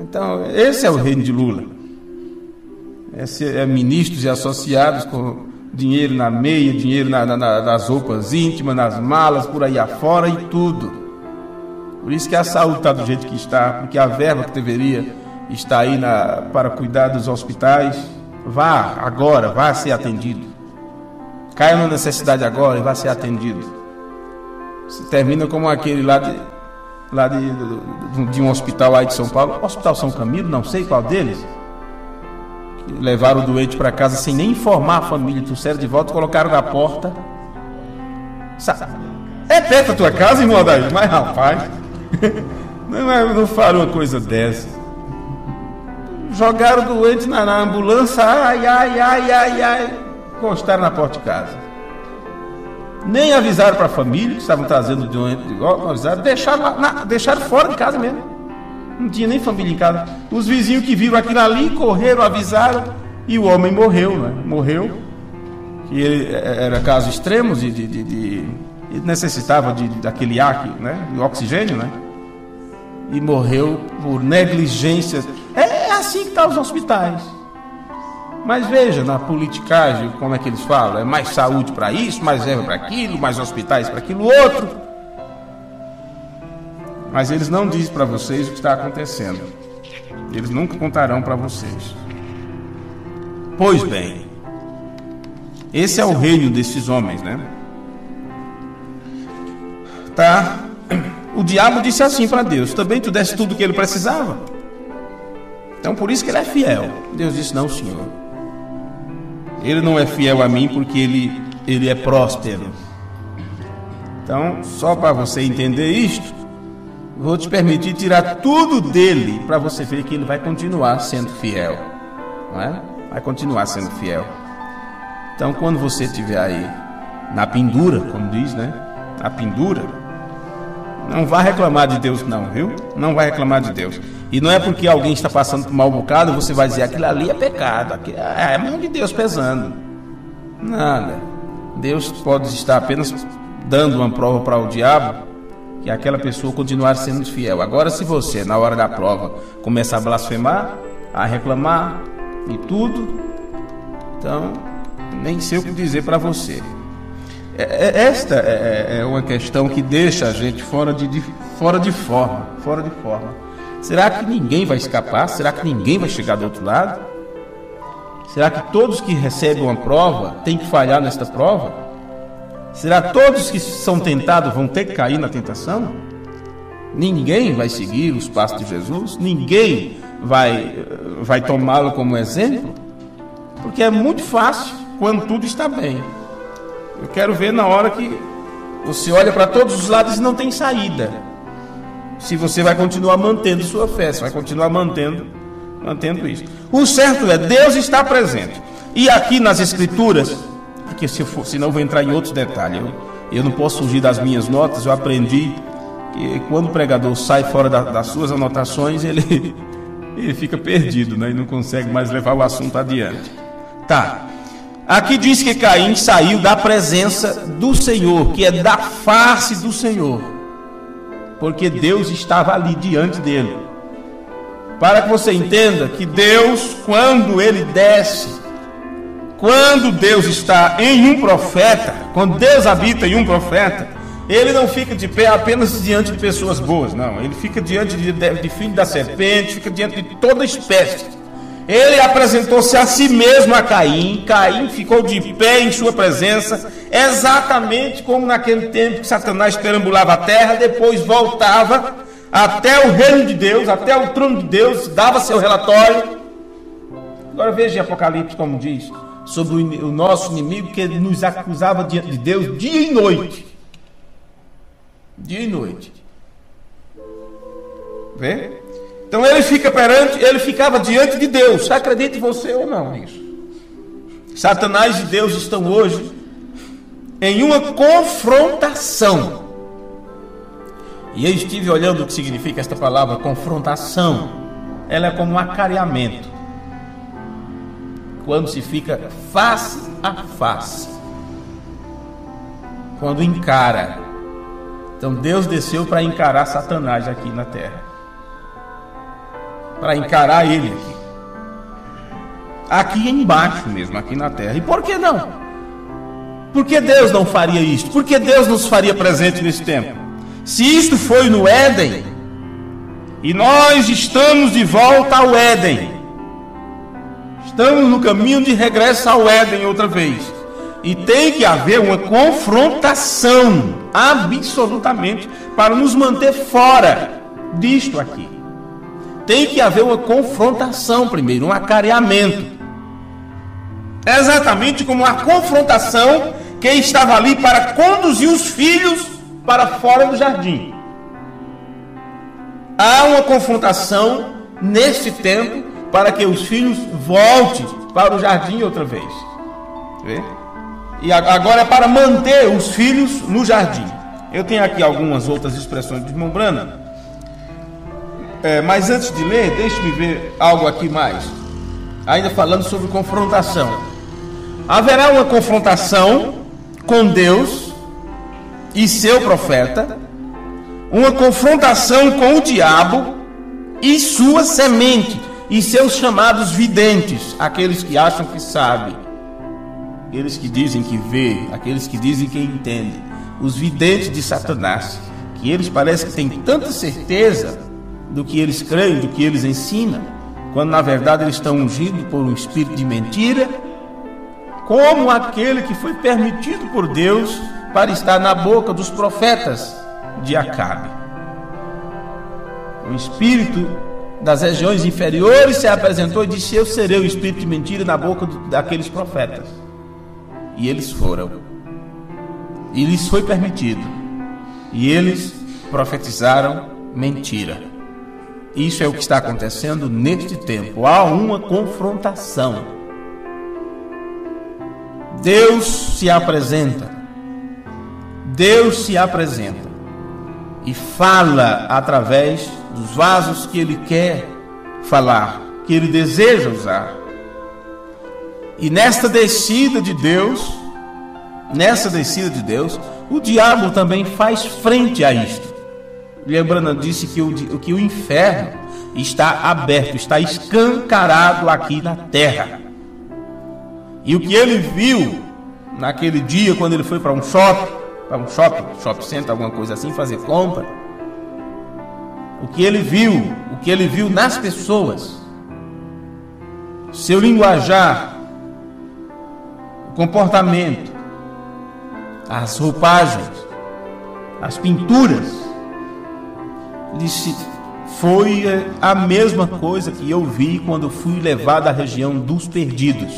Então, esse é o reino de Lula. Esse é ministros e associados com dinheiro na meia, dinheiro nas roupas íntimas, nas malas, por aí afora e tudo. Por isso que a saúde está do jeito que está, porque a verba que deveria estar aí para cuidar dos hospitais, vá agora, vá ser atendido. Caia na necessidade agora e vá ser atendido. Se termina como aquele lá de um hospital aí de São Paulo, Hospital São Camilo, não sei qual deles, que levaram o doente para casa sem nem informar a família, trouxeram de volta e colocaram na porta. É perto da tua casa, irmão Adair? Mas rapaz, não faram uma coisa dessa. Jogaram o doente na ambulância, ai, encostaram na porta de casa. Nem avisaram para a família que estavam trazendo o doente, não avisaram, deixaram fora de casa mesmo. Não tinha nem família em casa. Os vizinhos que viram aquilo ali, correram, avisaram, e o homem morreu, né? Morreu. E ele era casos extremos ele necessitava daquele ar, né? De oxigênio, né? E morreu por negligência. É assim que estão os hospitais. Mas veja, na politicagem, como é que eles falam? É mais saúde para isso, mais verba para aquilo, mais hospitais para aquilo outro. Mas eles não dizem para vocês o que está acontecendo. Eles nunca contarão para vocês. Pois bem, esse é o reino desses homens, né? Tá? O diabo disse assim para Deus: também tu deste tudo o que ele precisava? Então por isso que ele é fiel. Deus disse: não, Senhor, ele não é fiel a mim porque ele é próspero. Então, só para você entender isto, vou te permitir tirar tudo dele para você ver que ele vai continuar sendo fiel, não é? Vai continuar sendo fiel. Então, quando você estiver aí na pendura, como diz, né? Na pendura, não vai reclamar de Deus não, viu? Não vai reclamar de Deus. E não é porque alguém está passando por mau bocado, você vai dizer aquilo ali é pecado, aquilo é a mão de Deus pesando. Nada. Deus pode estar apenas dando uma prova para o diabo, que aquela pessoa continuar sendo fiel. Agora, se você, na hora da prova, começar a blasfemar, a reclamar e tudo, então, nem sei o que dizer para você. Esta é uma questão que deixa a gente fora de forma. Será que ninguém vai escapar? Será que ninguém vai chegar do outro lado? Será que todos que recebem uma prova têm que falhar nesta prova? Será que todos que são tentados vão ter que cair na tentação? Ninguém vai seguir os passos de Jesus? Ninguém vai tomá-lo como exemplo? Porque é muito fácil quando tudo está bem. Eu quero ver na hora que você olha para todos os lados e não tem saída. Se você vai continuar mantendo sua fé, você vai continuar mantendo isso. O certo é, Deus está presente. E aqui nas Escrituras, porque senão eu vou entrar em outros detalhes. Eu não posso fugir das minhas notas. Eu aprendi que quando o pregador sai fora das suas anotações, ele ele fica perdido, né? E não consegue mais levar o assunto adiante. Tá. Aqui diz que Caim saiu da presença do Senhor, que é da face do Senhor, porque Deus estava ali diante dele. Para que você entenda que Deus, quando ele desce, quando Deus está em um profeta, quando Deus habita em um profeta, ele não fica de pé apenas diante de pessoas boas, não. Ele fica diante de filho da serpente, fica diante de toda espécie. Ele apresentou-se a si mesmo a Caim. Caim ficou de pé em sua presença, exatamente como naquele tempo que Satanás perambulava a terra, depois voltava até o reino de Deus, até o trono de Deus, dava seu relatório. Agora veja em Apocalipse como diz sobre o nosso inimigo, que ele nos acusava diante de Deus dia e noite. Dia e noite. Vê? Então ele ficava diante de Deus. Acredite você ou não nisso. Satanás e Deus estão hoje em uma confrontação. E eu estive olhando o que significa esta palavra confrontação. Ela é como um acareamento, quando se fica face a face, quando encara. Então Deus desceu para encarar Satanás aqui na terra, para encarar ele aqui embaixo mesmo, aqui na terra. E por que não? Por que Deus não faria isto? Por que Deus nos faria presente nesse tempo? Se isto foi no Éden, e nós estamos de volta ao Éden, estamos no caminho de regresso ao Éden outra vez, e tem que haver uma confrontação, absolutamente, para nos manter fora disto aqui. Tem que haver uma confrontação primeiro, um acareamento. Exatamente como a confrontação que estava ali para conduzir os filhos para fora do jardim. Há uma confrontação neste tempo para que os filhos voltem para o jardim outra vez. Vê? E agora é para manter os filhos no jardim. Eu tenho aqui algumas outras expressões do irmão Branham. Mas antes de ler, deixe-me ver algo aqui mais. Ainda falando sobre confrontação. Haverá uma confrontação com Deus e seu profeta, uma confrontação com o diabo e sua semente, e seus chamados videntes, aqueles que acham que sabem, aqueles que dizem que vê, aqueles que dizem que entendem, os videntes de Satanás, que eles parecem que têm tanta certeza do que eles creem, do que eles ensinam, quando na verdade eles estão ungidos por um espírito de mentira, como aquele que foi permitido por Deus para estar na boca dos profetas de Acabe. O espírito das regiões inferiores se apresentou e disse: eu serei o espírito de mentira na boca daqueles profetas. E eles foram. E lhes foi permitido. E eles profetizaram mentira. Isso é o que está acontecendo neste tempo. Há uma confrontação. Deus se apresenta. Deus se apresenta e fala através dos vasos que Ele quer falar, que Ele deseja usar. E nesta descida de Deus, o diabo também faz frente a isto. Lembrando, disse que o inferno está aberto, está escancarado aqui na terra. E o que ele viu naquele dia, quando ele foi para um shopping center, alguma coisa assim, fazer compra, o que ele viu nas pessoas, seu linguajar, o comportamento, as roupagens, as pinturas, disse: foi a mesma coisa que eu vi quando fui levado à região dos perdidos.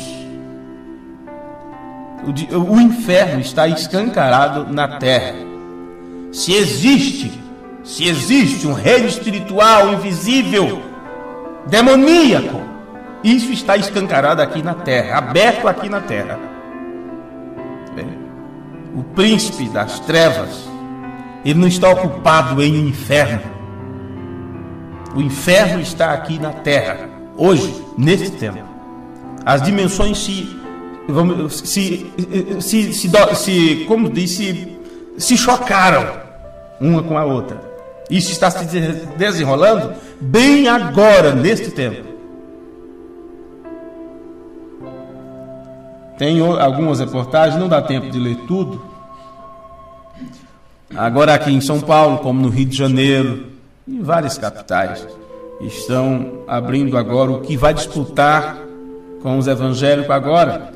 O inferno está escancarado na terra. Se existe um reino espiritual invisível, demoníaco, isso está escancarado aqui na terra, aberto aqui na terra. O príncipe das trevas, ele não está ocupado em um inferno. O inferno está aqui na terra, hoje, neste tempo. As dimensões se chocaram uma com a outra. Isso está se desenrolando bem agora, neste tempo. Tem algumas reportagens, não dá tempo de ler tudo. Agora aqui em São Paulo, como no Rio de Janeiro, e várias capitais, estão abrindo agora o que vai disputar com os evangélicos agora,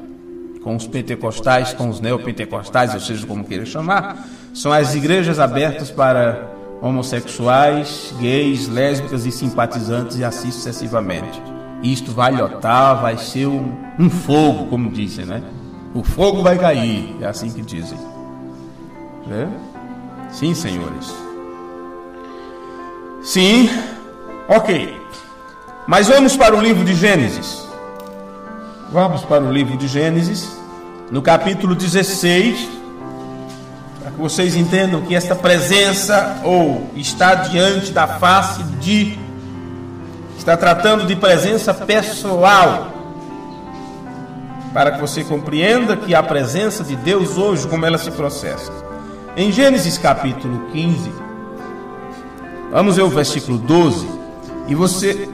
com os pentecostais, com os neopentecostais, ou seja, como queira chamar, são as igrejas abertas para homossexuais, gays, lésbicas e simpatizantes e assim sucessivamente. Isto vai lotar, vai ser um fogo, como dizem, né? O fogo vai cair, é assim que dizem. É? Sim, senhores. Sim, ok. Mas vamos para o livro de Gênesis. Vamos para o livro de Gênesis, no capítulo 16, para que vocês entendam que esta presença, ou está diante da face de, está tratando de presença pessoal, para que você compreenda que a presença de Deus hoje, como ela se processa. Em Gênesis capítulo 15, vamos ver o versículo 12, e você,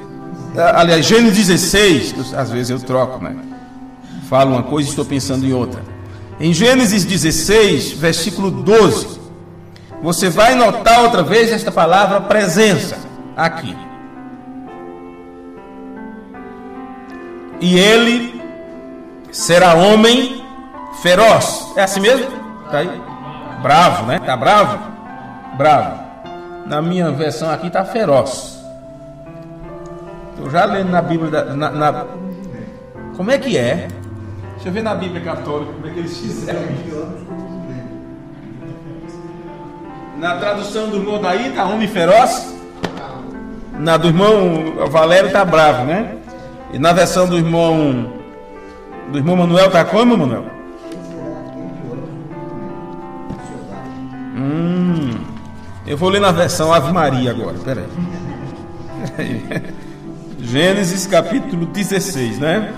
aliás, Gênesis 16, às vezes eu troco, né? Falo uma coisa e estou pensando em outra. Em Gênesis 16, versículo 12, você vai notar outra vez esta palavra presença, aqui. E ele será homem feroz. É assim mesmo? Tá aí? Bravo, né? Tá bravo? Bravo. Na minha versão aqui tá feroz. Estou já lendo na Bíblia. Como é que é? Deixa eu ver na Bíblia Católica como é que eles fizeram isso. Na tradução do irmão daí tá homem feroz. Na do irmão Valério tá bravo, né? E na versão do irmão Manuel tá como, Manuel? Eu vou ler na versão Ave Maria agora, peraí. Gênesis capítulo 16, né?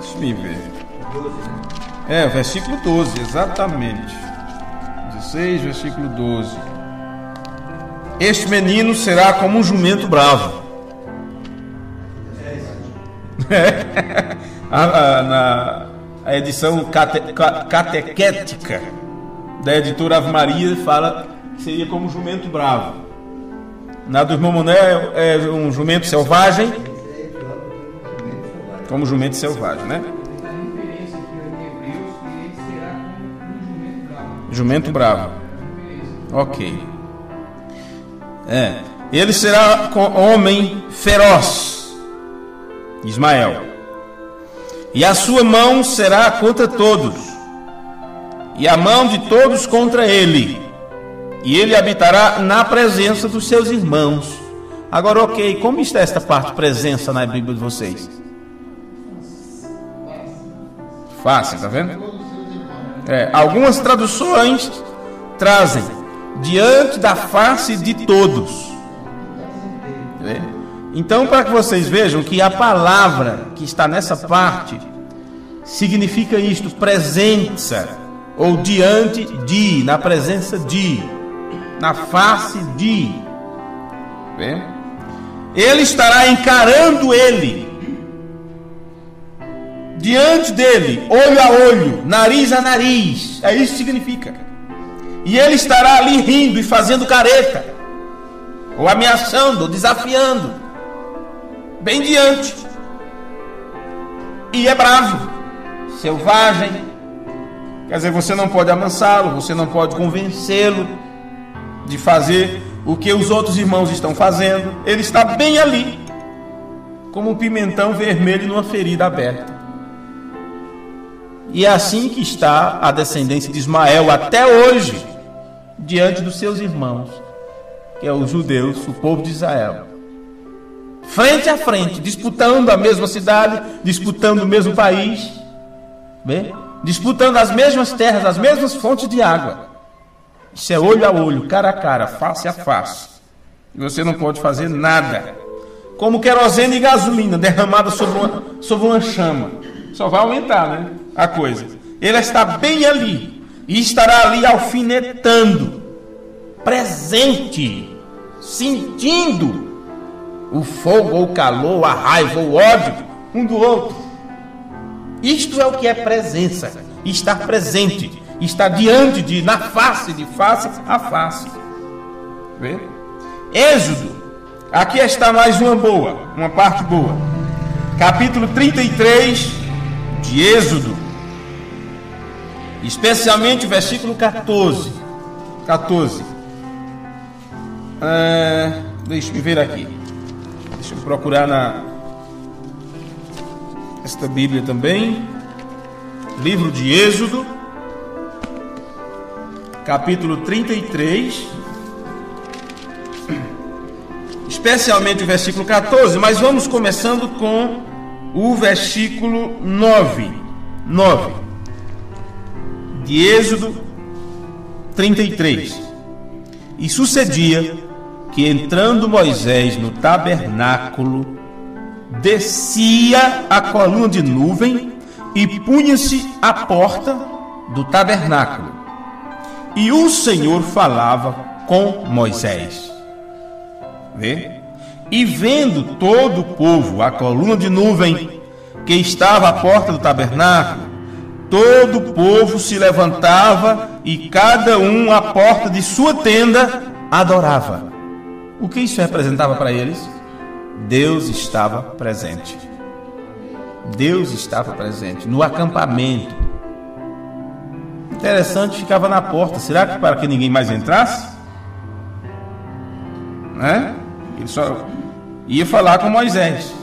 Deixa eu ver. Versículo 12, exatamente. 16, versículo 12. Este menino será como um jumento bravo. A edição catequética da editora Ave Maria fala que seria como um jumento bravo. Na do irmão Manuel é um jumento selvagem. Como jumento selvagem, né? Jumento bravo. Ok. Ele será homem feroz, Ismael. E a sua mão será contra todos, e a mão de todos contra ele. E ele habitará na presença dos seus irmãos. Agora, ok, como está esta parte presença na Bíblia de vocês? Fácil, tá vendo? Algumas traduções trazem diante da face de todos. Então, para que vocês vejam que a palavra que está nessa parte significa isto: presença, ou diante de, na presença de, na face de. Ele estará encarando ele, diante dele, olho a olho, nariz a nariz. É isso que significa. E ele estará ali rindo e fazendo careta, ou ameaçando, ou desafiando, bem diante. E é bravo, selvagem. Quer dizer, você não pode amansá-lo, você não pode convencê-lo de fazer o que os outros irmãos estão fazendo. Ele está bem ali, como um pimentão vermelho numa ferida aberta. E é assim que está a descendência de Ismael até hoje, diante dos seus irmãos, que é os judeus, o povo de Israel, frente a frente, disputando a mesma cidade, disputando o mesmo país, disputando as mesmas terras, as mesmas fontes de água. Isso é olho a olho, cara a cara, face a face. E você não pode fazer nada. Como querosene e gasolina derramada sobre uma chama. Só vai aumentar, né, a coisa. Ele está bem ali. E estará ali alfinetando. Presente. Sentindo o fogo, ou o calor, a raiva, o ódio um do outro. Isto é o que é presença. Estar presente. Estar diante de, na face, de face a face. Vê? Êxodo. Aqui está mais uma parte boa. Capítulo 33 de Êxodo. Especialmente o versículo 14. Deixa eu ver aqui. Deixa eu procurar esta Bíblia também. Livro de Êxodo, capítulo 33. Especialmente o versículo 14, mas vamos começando com o versículo 9 de Êxodo 33. E sucedia que, entrando Moisés no tabernáculo, descia a coluna de nuvem e punha-se à porta do tabernáculo, e o Senhor falava com Moisés. Vê? E vendo todo o povo a coluna de nuvem que estava à porta do tabernáculo, todo o povo se levantava e cada um à porta de sua tenda adorava. O que isso representava para eles? Deus estava presente. Deus estava presente no acampamento. Interessante, ficava na porta. Será que para que ninguém mais entrasse? Ele só ia falar com Moisés.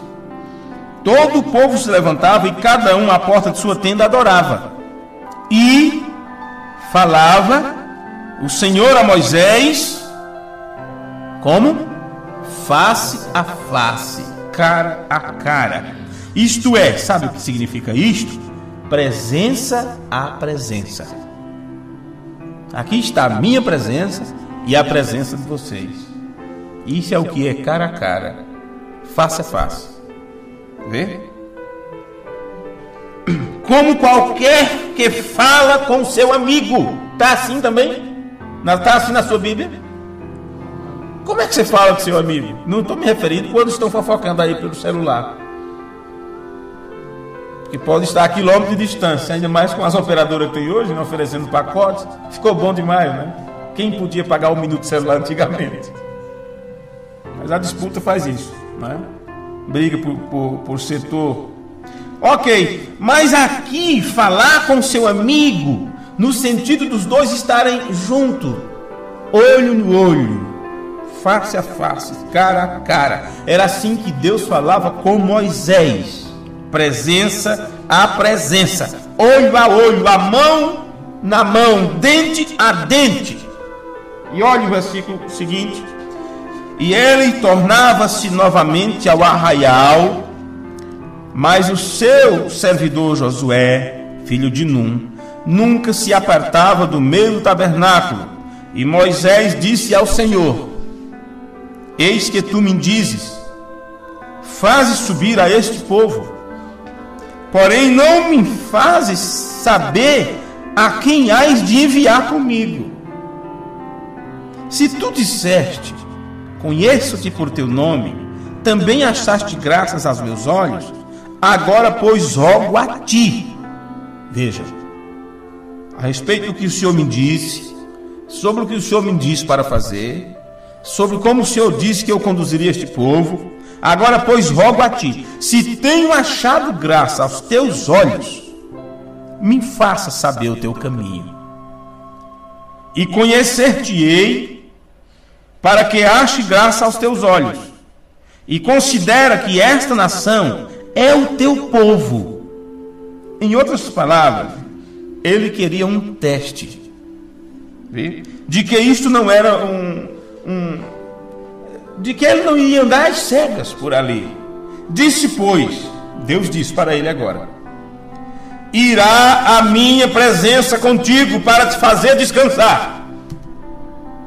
Todo o povo se levantava e cada um à porta de sua tenda adorava. E falava o Senhor a Moisés como? Face a face, cara a cara. Isto é, sabe o que significa isto? Presença a presença. Aqui está a minha presença e a presença de vocês. Isso é o que é cara a cara, face a face. Vê? Como qualquer que fala com seu amigo. Está assim também? Está assim na sua Bíblia? Como é que você fala com seu amigo? Não estou me referindo quando estão fofocando aí pelo celular, que pode estar a quilômetros de distância, ainda mais com as operadoras que tem hoje, né, oferecendo pacotes. Ficou bom demais, né? Quem podia pagar um minuto de celular antigamente? Mas a disputa faz isso, né? Briga por setor. Ok, mas aqui falar com seu amigo, no sentido dos dois estarem juntos, olho no olho, face a face, cara a cara. Era assim que Deus falava com Moisés. Presença a presença, olho a olho, a mão na mão, dente a dente. E olha o versículo seguinte. E ele tornava-se novamente ao arraial, mas o seu servidor Josué, filho de Num, nunca se apartava do meio do tabernáculo. E Moisés disse ao Senhor: eis que tu me dizes, fazes subir a este povo, porém não me fazes saber a quem hás de enviar comigo. Se tu disseste, conheço-te por teu nome, também achaste graças aos meus olhos, agora pois rogo a ti. Veja, a respeito do que o Senhor me disse, sobre o que o Senhor me disse para fazer, sobre como o Senhor disse que eu conduziria este povo, agora pois rogo a ti, se tenho achado graça aos teus olhos, me faça saber o teu caminho, e conhecer-te-ei, para que ache graça aos teus olhos, e considera que esta nação é o teu povo. Em outras palavras, ele queria um teste, de que isto não era de que ele não ia andar às cegas por ali. Disse, pois, Deus disse para ele agora: irá a minha presença contigo para te fazer descansar.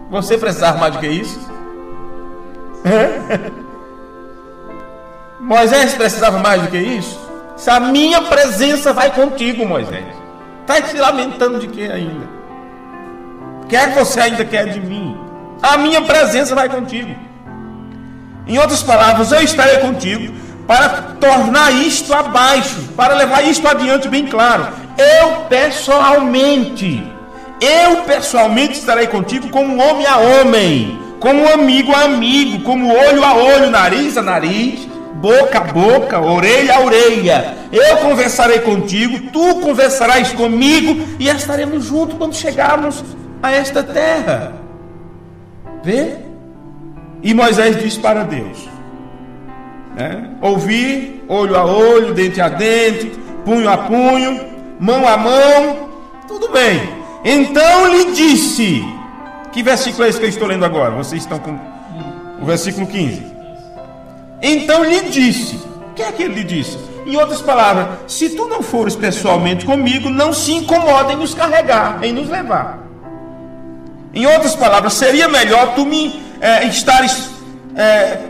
Você precisava mais do que isso? Moisés precisava mais do que isso? Se a minha presença vai contigo, Moisés. Está se lamentando de quê ainda? O que é que você ainda quer de mim? A minha presença vai contigo. Em outras palavras, eu estarei contigo para tornar isto abaixo, para levar isto adiante bem claro. Eu pessoalmente estarei contigo como homem a homem, como amigo a amigo, como olho a olho, nariz a nariz, boca a boca, orelha a orelha. Eu conversarei contigo, tu conversarás comigo e estaremos juntos quando chegarmos a esta terra. Vê? E Moisés disse para Deus, ouvir, olho a olho, dente a dente, punho a punho, mão a mão, tudo bem. Então lhe disse, que versículo é esse que eu estou lendo agora? Vocês estão com o versículo 15. Então lhe disse, o que é que ele lhe disse? Em outras palavras, se tu não fores pessoalmente comigo, não se incomoda em nos carregar, em nos levar. Em outras palavras, seria melhor tu estares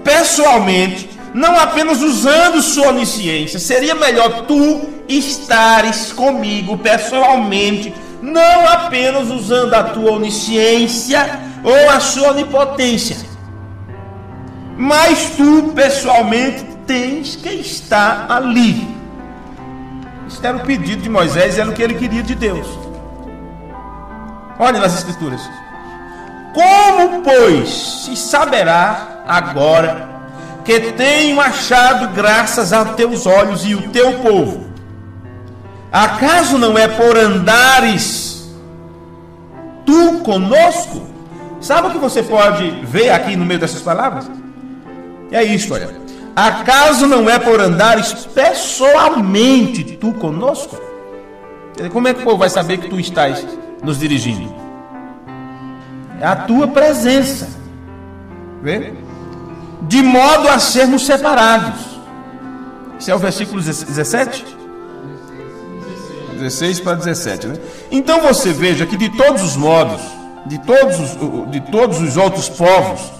pessoalmente, não apenas usando sua onisciência, seria melhor tu estares comigo pessoalmente, não apenas usando a tua onisciência ou a sua onipotência, mas tu pessoalmente tens que estar ali. Isso era o pedido de Moisés, era o que ele queria de Deus. Olha nas Escrituras. Como, pois, se saberá agora que tenho achado graças a teus olhos e o teu povo? Acaso não é por andares tu conosco? Sabe o que você pode ver aqui no meio dessas palavras? É isso, olha. Acaso não é por andares pessoalmente tu conosco? Como é que o povo vai saber que tu estás nos dirigindo? É a tua presença. Vê? De modo a sermos separados. Esse é o versículo 17? 16 para 17, né? Então você veja que de todos os modos, de todos os outros povos,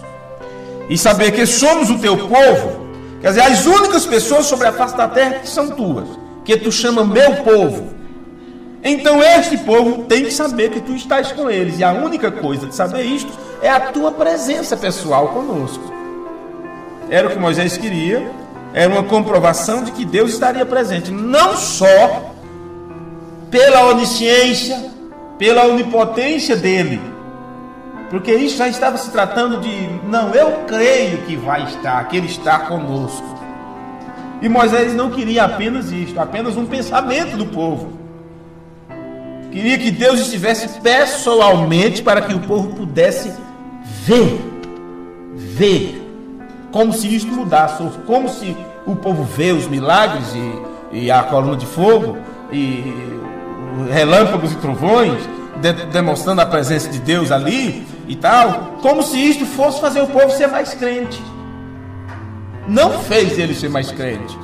e saber que somos o teu povo, quer dizer, as únicas pessoas sobre a face da terra que são tuas, que tu chama meu povo. Então este povo tem que saber que tu estás com eles, e a única coisa de saber isto é a tua presença pessoal conosco. Era o que Moisés queria, era uma comprovação de que Deus estaria presente, não só pela onisciência, pela onipotência dele, porque isso já estava se tratando de, não, eu creio que vai estar, que ele está conosco. E Moisés não queria apenas isto, apenas um pensamento do povo. Queria que Deus estivesse pessoalmente para que o povo pudesse ver, como se isto mudasse, como se o povo vê os milagres e a coluna de fogo e relâmpagos e trovões, demonstrando a presença de Deus ali e tal, como se isto fosse fazer o povo ser mais crente. Não fez ele ser mais crente.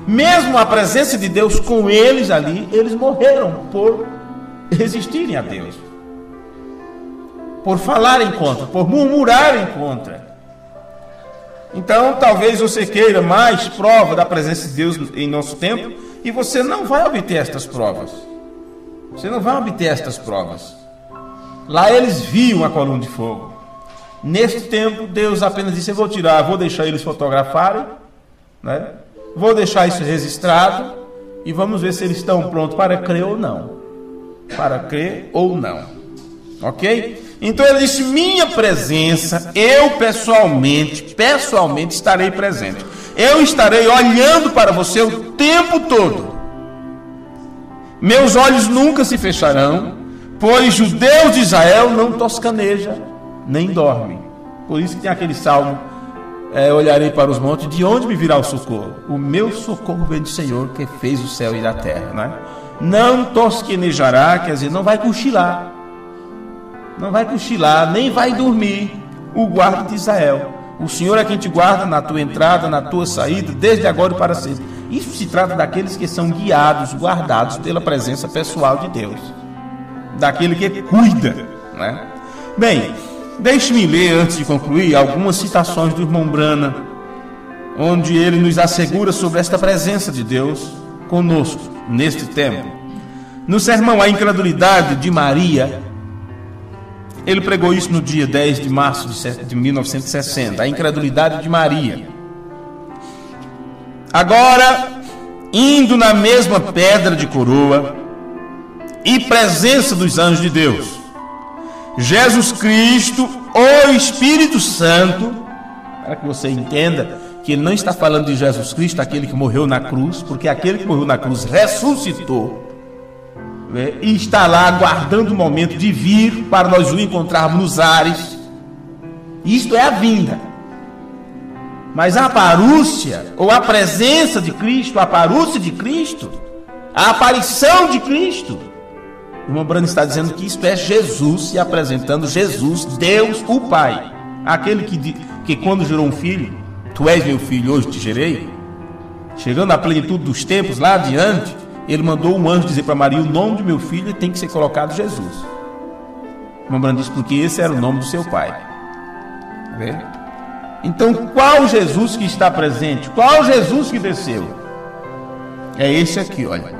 Mesmo a presença de Deus com eles ali, eles morreram por resistirem a Deus, por falarem contra, por murmurarem contra. Então talvez você queira mais prova da presença de Deus em nosso tempo, e você não vai obter estas provas. Você não vai obter estas provas. Lá eles viam a coluna de fogo. Neste tempo Deus apenas disse, eu vou deixar eles fotografarem, né? Vou deixar isso registrado, e vamos ver se eles estão prontos para crer ou não. Para crer ou não. Ok? Então ele disse, minha presença, eu pessoalmente estarei presente. Eu estarei olhando para você o tempo todo. Meus olhos nunca se fecharão, pois o Deus de Israel não toscaneja, nem dorme. Por isso que tem aquele salmo, olharei para os montes, de onde me virá o socorro? O meu socorro vem do Senhor, que fez o céu e a terra, né? Não tosquenejará, quer dizer, não vai cochilar, nem vai dormir o guarda de Israel. O Senhor é quem te guarda na tua entrada, na tua saída, desde agora e para sempre. Isso se trata daqueles que são guiados, guardados pela presença pessoal de Deus, daquele que cuida, né? Bem, Deixe-me ler, antes de concluir, algumas citações do irmão Branham, onde ele nos assegura sobre esta presença de Deus conosco, neste tempo. No sermão A Incredulidade de Maria, ele pregou isso no dia 10 de março de 1960, a incredulidade de Maria. Agora, indo na mesma pedra de coroa e presença dos anjos de Deus, Jesus Cristo, o Espírito Santo, para que você entenda que ele não está falando de Jesus Cristo, aquele que morreu na cruz, porque aquele que morreu na cruz ressuscitou, e está lá aguardando o momento de vir para nós o encontrarmos nos ares. Isto é a vinda. Mas a parúcia, ou a presença de Cristo, a parúcia de Cristo, a aparição de Cristo, o irmão Branham está dizendo que isto é Jesus se apresentando, Jesus, Deus, o Pai. Aquele que quando gerou um filho, tu és meu filho, hoje te gerei. Chegando à plenitude dos tempos, lá adiante, ele mandou um anjo dizer para Maria: o nome de meu filho tem que ser colocado Jesus. O irmão Branham disse porque esse era o nome do seu pai. Vê? Então, qual Jesus que está presente? Qual Jesus que desceu? É esse aqui, olha.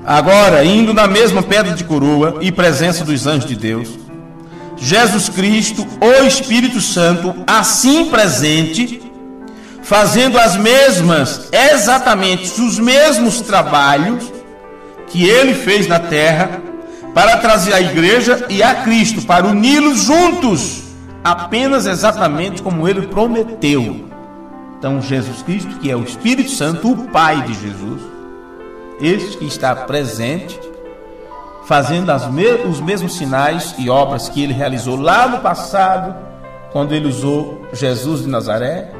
Agora, indo na mesma pedra de coroa e presença dos anjos de Deus, Jesus Cristo, o Espírito Santo, assim presente, fazendo exatamente os mesmos trabalhos que ele fez na terra, para trazer a igreja e a Cristo, para uni-los juntos, apenas exatamente como ele prometeu. Então, Jesus Cristo, que é o Espírito Santo, o Pai de Jesus, este que está presente, fazendo os mesmos sinais e obras que ele realizou lá no passado, quando ele usou Jesus de Nazaré,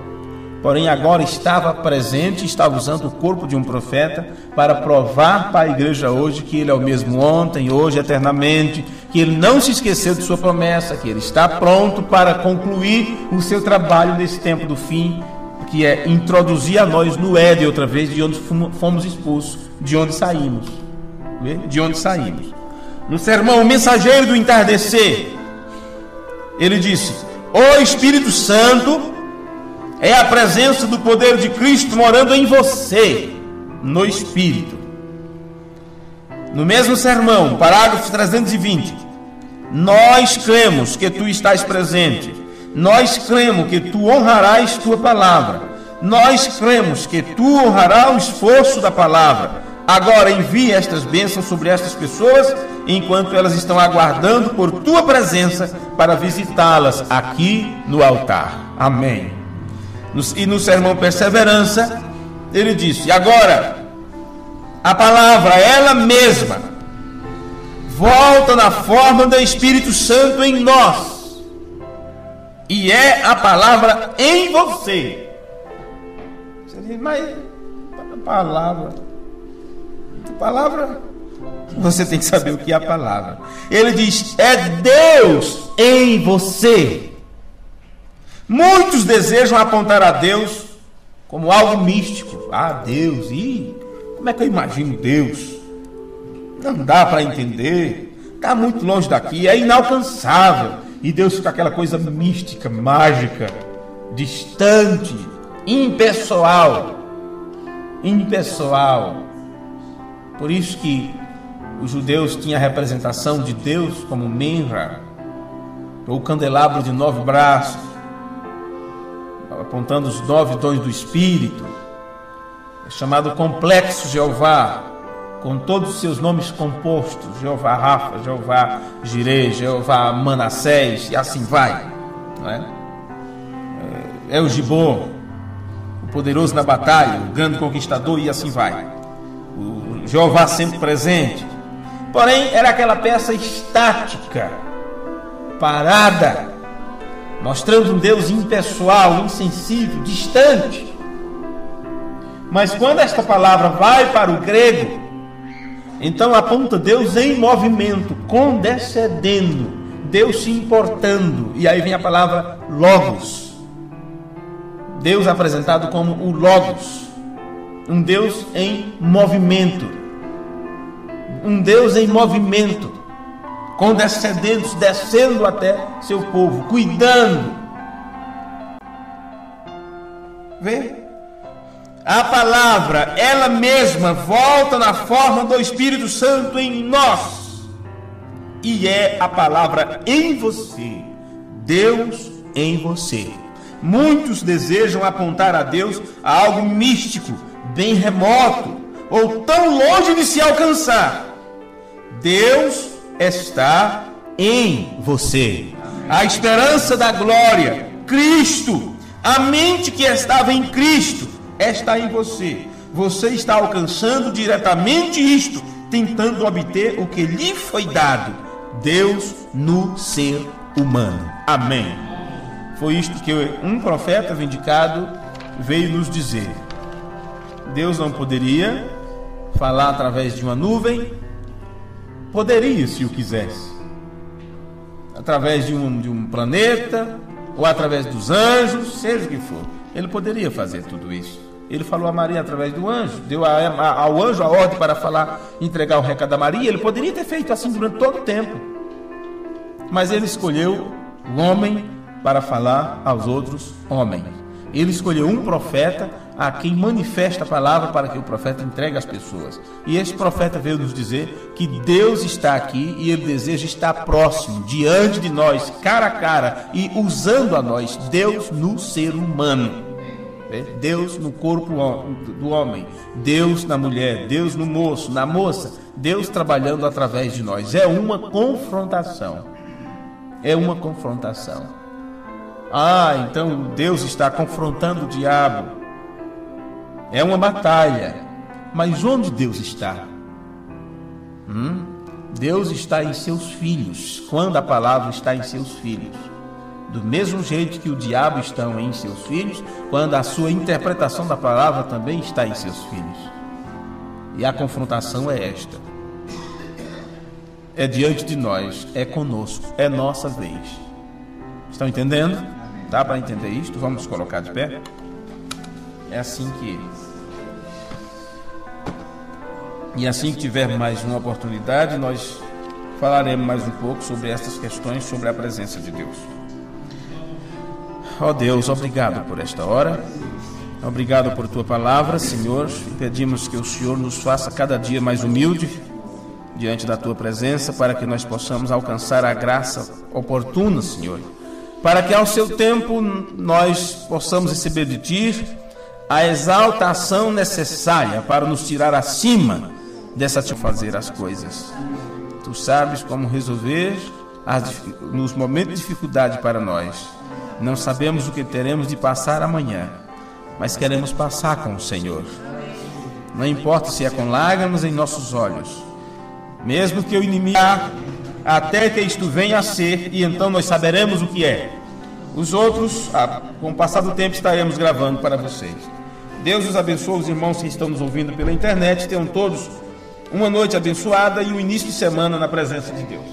porém agora estava presente, estava usando o corpo de um profeta para provar para a igreja hoje que ele é o mesmo ontem, hoje, eternamente, que ele não se esqueceu de sua promessa, que ele está pronto para concluir o seu trabalho nesse tempo do fim, que é introduzir a nós no Éden outra vez, de onde fomos expulsos, de onde saímos. De onde saímos. No sermão O Mensageiro do Entardecer, ele disse: o Espírito Santo é a presença do poder de Cristo morando em você, no Espírito. No mesmo sermão, parágrafo 320, nós cremos que tu estás presente, nós cremos que tu honrarás tua palavra, nós cremos que tu honrarás o esforço da palavra. Agora envie estas bênçãos sobre estas pessoas, enquanto elas estão aguardando por tua presença para visitá-las aqui no altar. Amém. E no sermão Perseverança, ele disse: agora, a palavra, ela mesma, volta na forma do Espírito Santo em nós, e é a palavra em você. Você diz: mas palavra, você tem que saber o que é a palavra. Ele diz: é Deus em você. Muitos desejam apontar a Deus como algo místico. Deus, como é que eu imagino Deus? Não dá para entender, está muito longe daqui, é inalcançável. E Deus fica aquela coisa mística, mágica, distante, impessoal. Por isso que os judeus tinham a representação de Deus como Menra, ou candelabro de 9 braços, apontando os 9 dons do Espírito, chamado Complexo Jeová, com todos os seus nomes compostos: Jeová Rafa, Jeová Jireh, Jeová Manassés, e assim vai, não é? É o Gibor, o poderoso na batalha, o grande conquistador, e assim vai. O Jeová sempre presente. Porém, era aquela peça estática, parada, mostrando um Deus impessoal, insensível, distante. Mas quando esta palavra vai para o grego, então aponta Deus em movimento, condescendendo, Deus se importando. E aí vem a palavra Logos. Deus apresentado como o Logos, um Deus em movimento. Um Deus em movimento, condescendendo, descendo até seu povo, cuidando. Vê? A palavra, ela mesma, volta na forma do Espírito Santo em nós. E é a palavra em você. Deus em você. Muitos desejam apontar a Deus a algo místico, bem remoto, ou tão longe de se alcançar. Deus está em você. A esperança da glória, Cristo, a mente que estava em Cristo, está em você. Você está alcançando diretamente isto, tentando obter o que lhe foi dado. Deus no ser humano. Amém. Foi isto que um profeta vindicado veio nos dizer. Deus não poderia falar através de uma nuvem. Poderia, se o quisesse, através de um planeta, ou através dos anjos, seja o que for. Ele poderia fazer tudo isso. Ele falou a Maria através do anjo, deu ao anjo a ordem para falar, entregar o recado a Maria. Ele poderia ter feito assim durante todo o tempo, mas ele escolheu o homem para falar aos outros homens. Ele escolheu um profeta a quem manifesta a palavra para que o profeta entregue às pessoas. E esse profeta veio nos dizer que Deus está aqui e Ele deseja estar próximo, diante de nós, cara a cara, e usando a nós. Deus no ser humano, Deus no corpo do homem, Deus na mulher, Deus no moço, na moça, Deus trabalhando através de nós. É uma confrontação. É uma confrontação. Então Deus está confrontando o diabo. É uma batalha. Mas onde Deus está? Deus está em seus filhos. Quando a palavra está em seus filhos, do mesmo jeito que o diabo está em seus filhos, quando a sua interpretação da palavra também está em seus filhos. E a confrontação é esta. É diante de nós, é conosco, é nossa vez. Estão entendendo? Dá para entender isto? Vamos nos colocar de pé? É assim que... E assim que tiver mais uma oportunidade, nós falaremos mais um pouco sobre estas questões, sobre a presença de Deus. Ó Deus, obrigado por esta hora. Obrigado por Tua palavra, Senhor. E pedimos que o Senhor nos faça cada dia mais humilde diante da Tua presença, para que nós possamos alcançar a graça oportuna, Senhor. Para que ao seu tempo nós possamos receber de Ti a exaltação necessária para nos tirar acima dessa te fazer as coisas. Tu sabes como resolver nos momentos de dificuldade para nós. Não sabemos o que teremos de passar amanhã, mas queremos passar com o Senhor. Não importa se é com lágrimas em nossos olhos, mesmo que o inimigo, até que isto venha a ser, e então nós saberemos o que é. Os outros, com o passar do tempo, estaremos gravando para vocês. Deus os abençoe, os irmãos que estão nos ouvindo pela internet. Tenham todos uma noite abençoada e um início de semana na presença de Deus.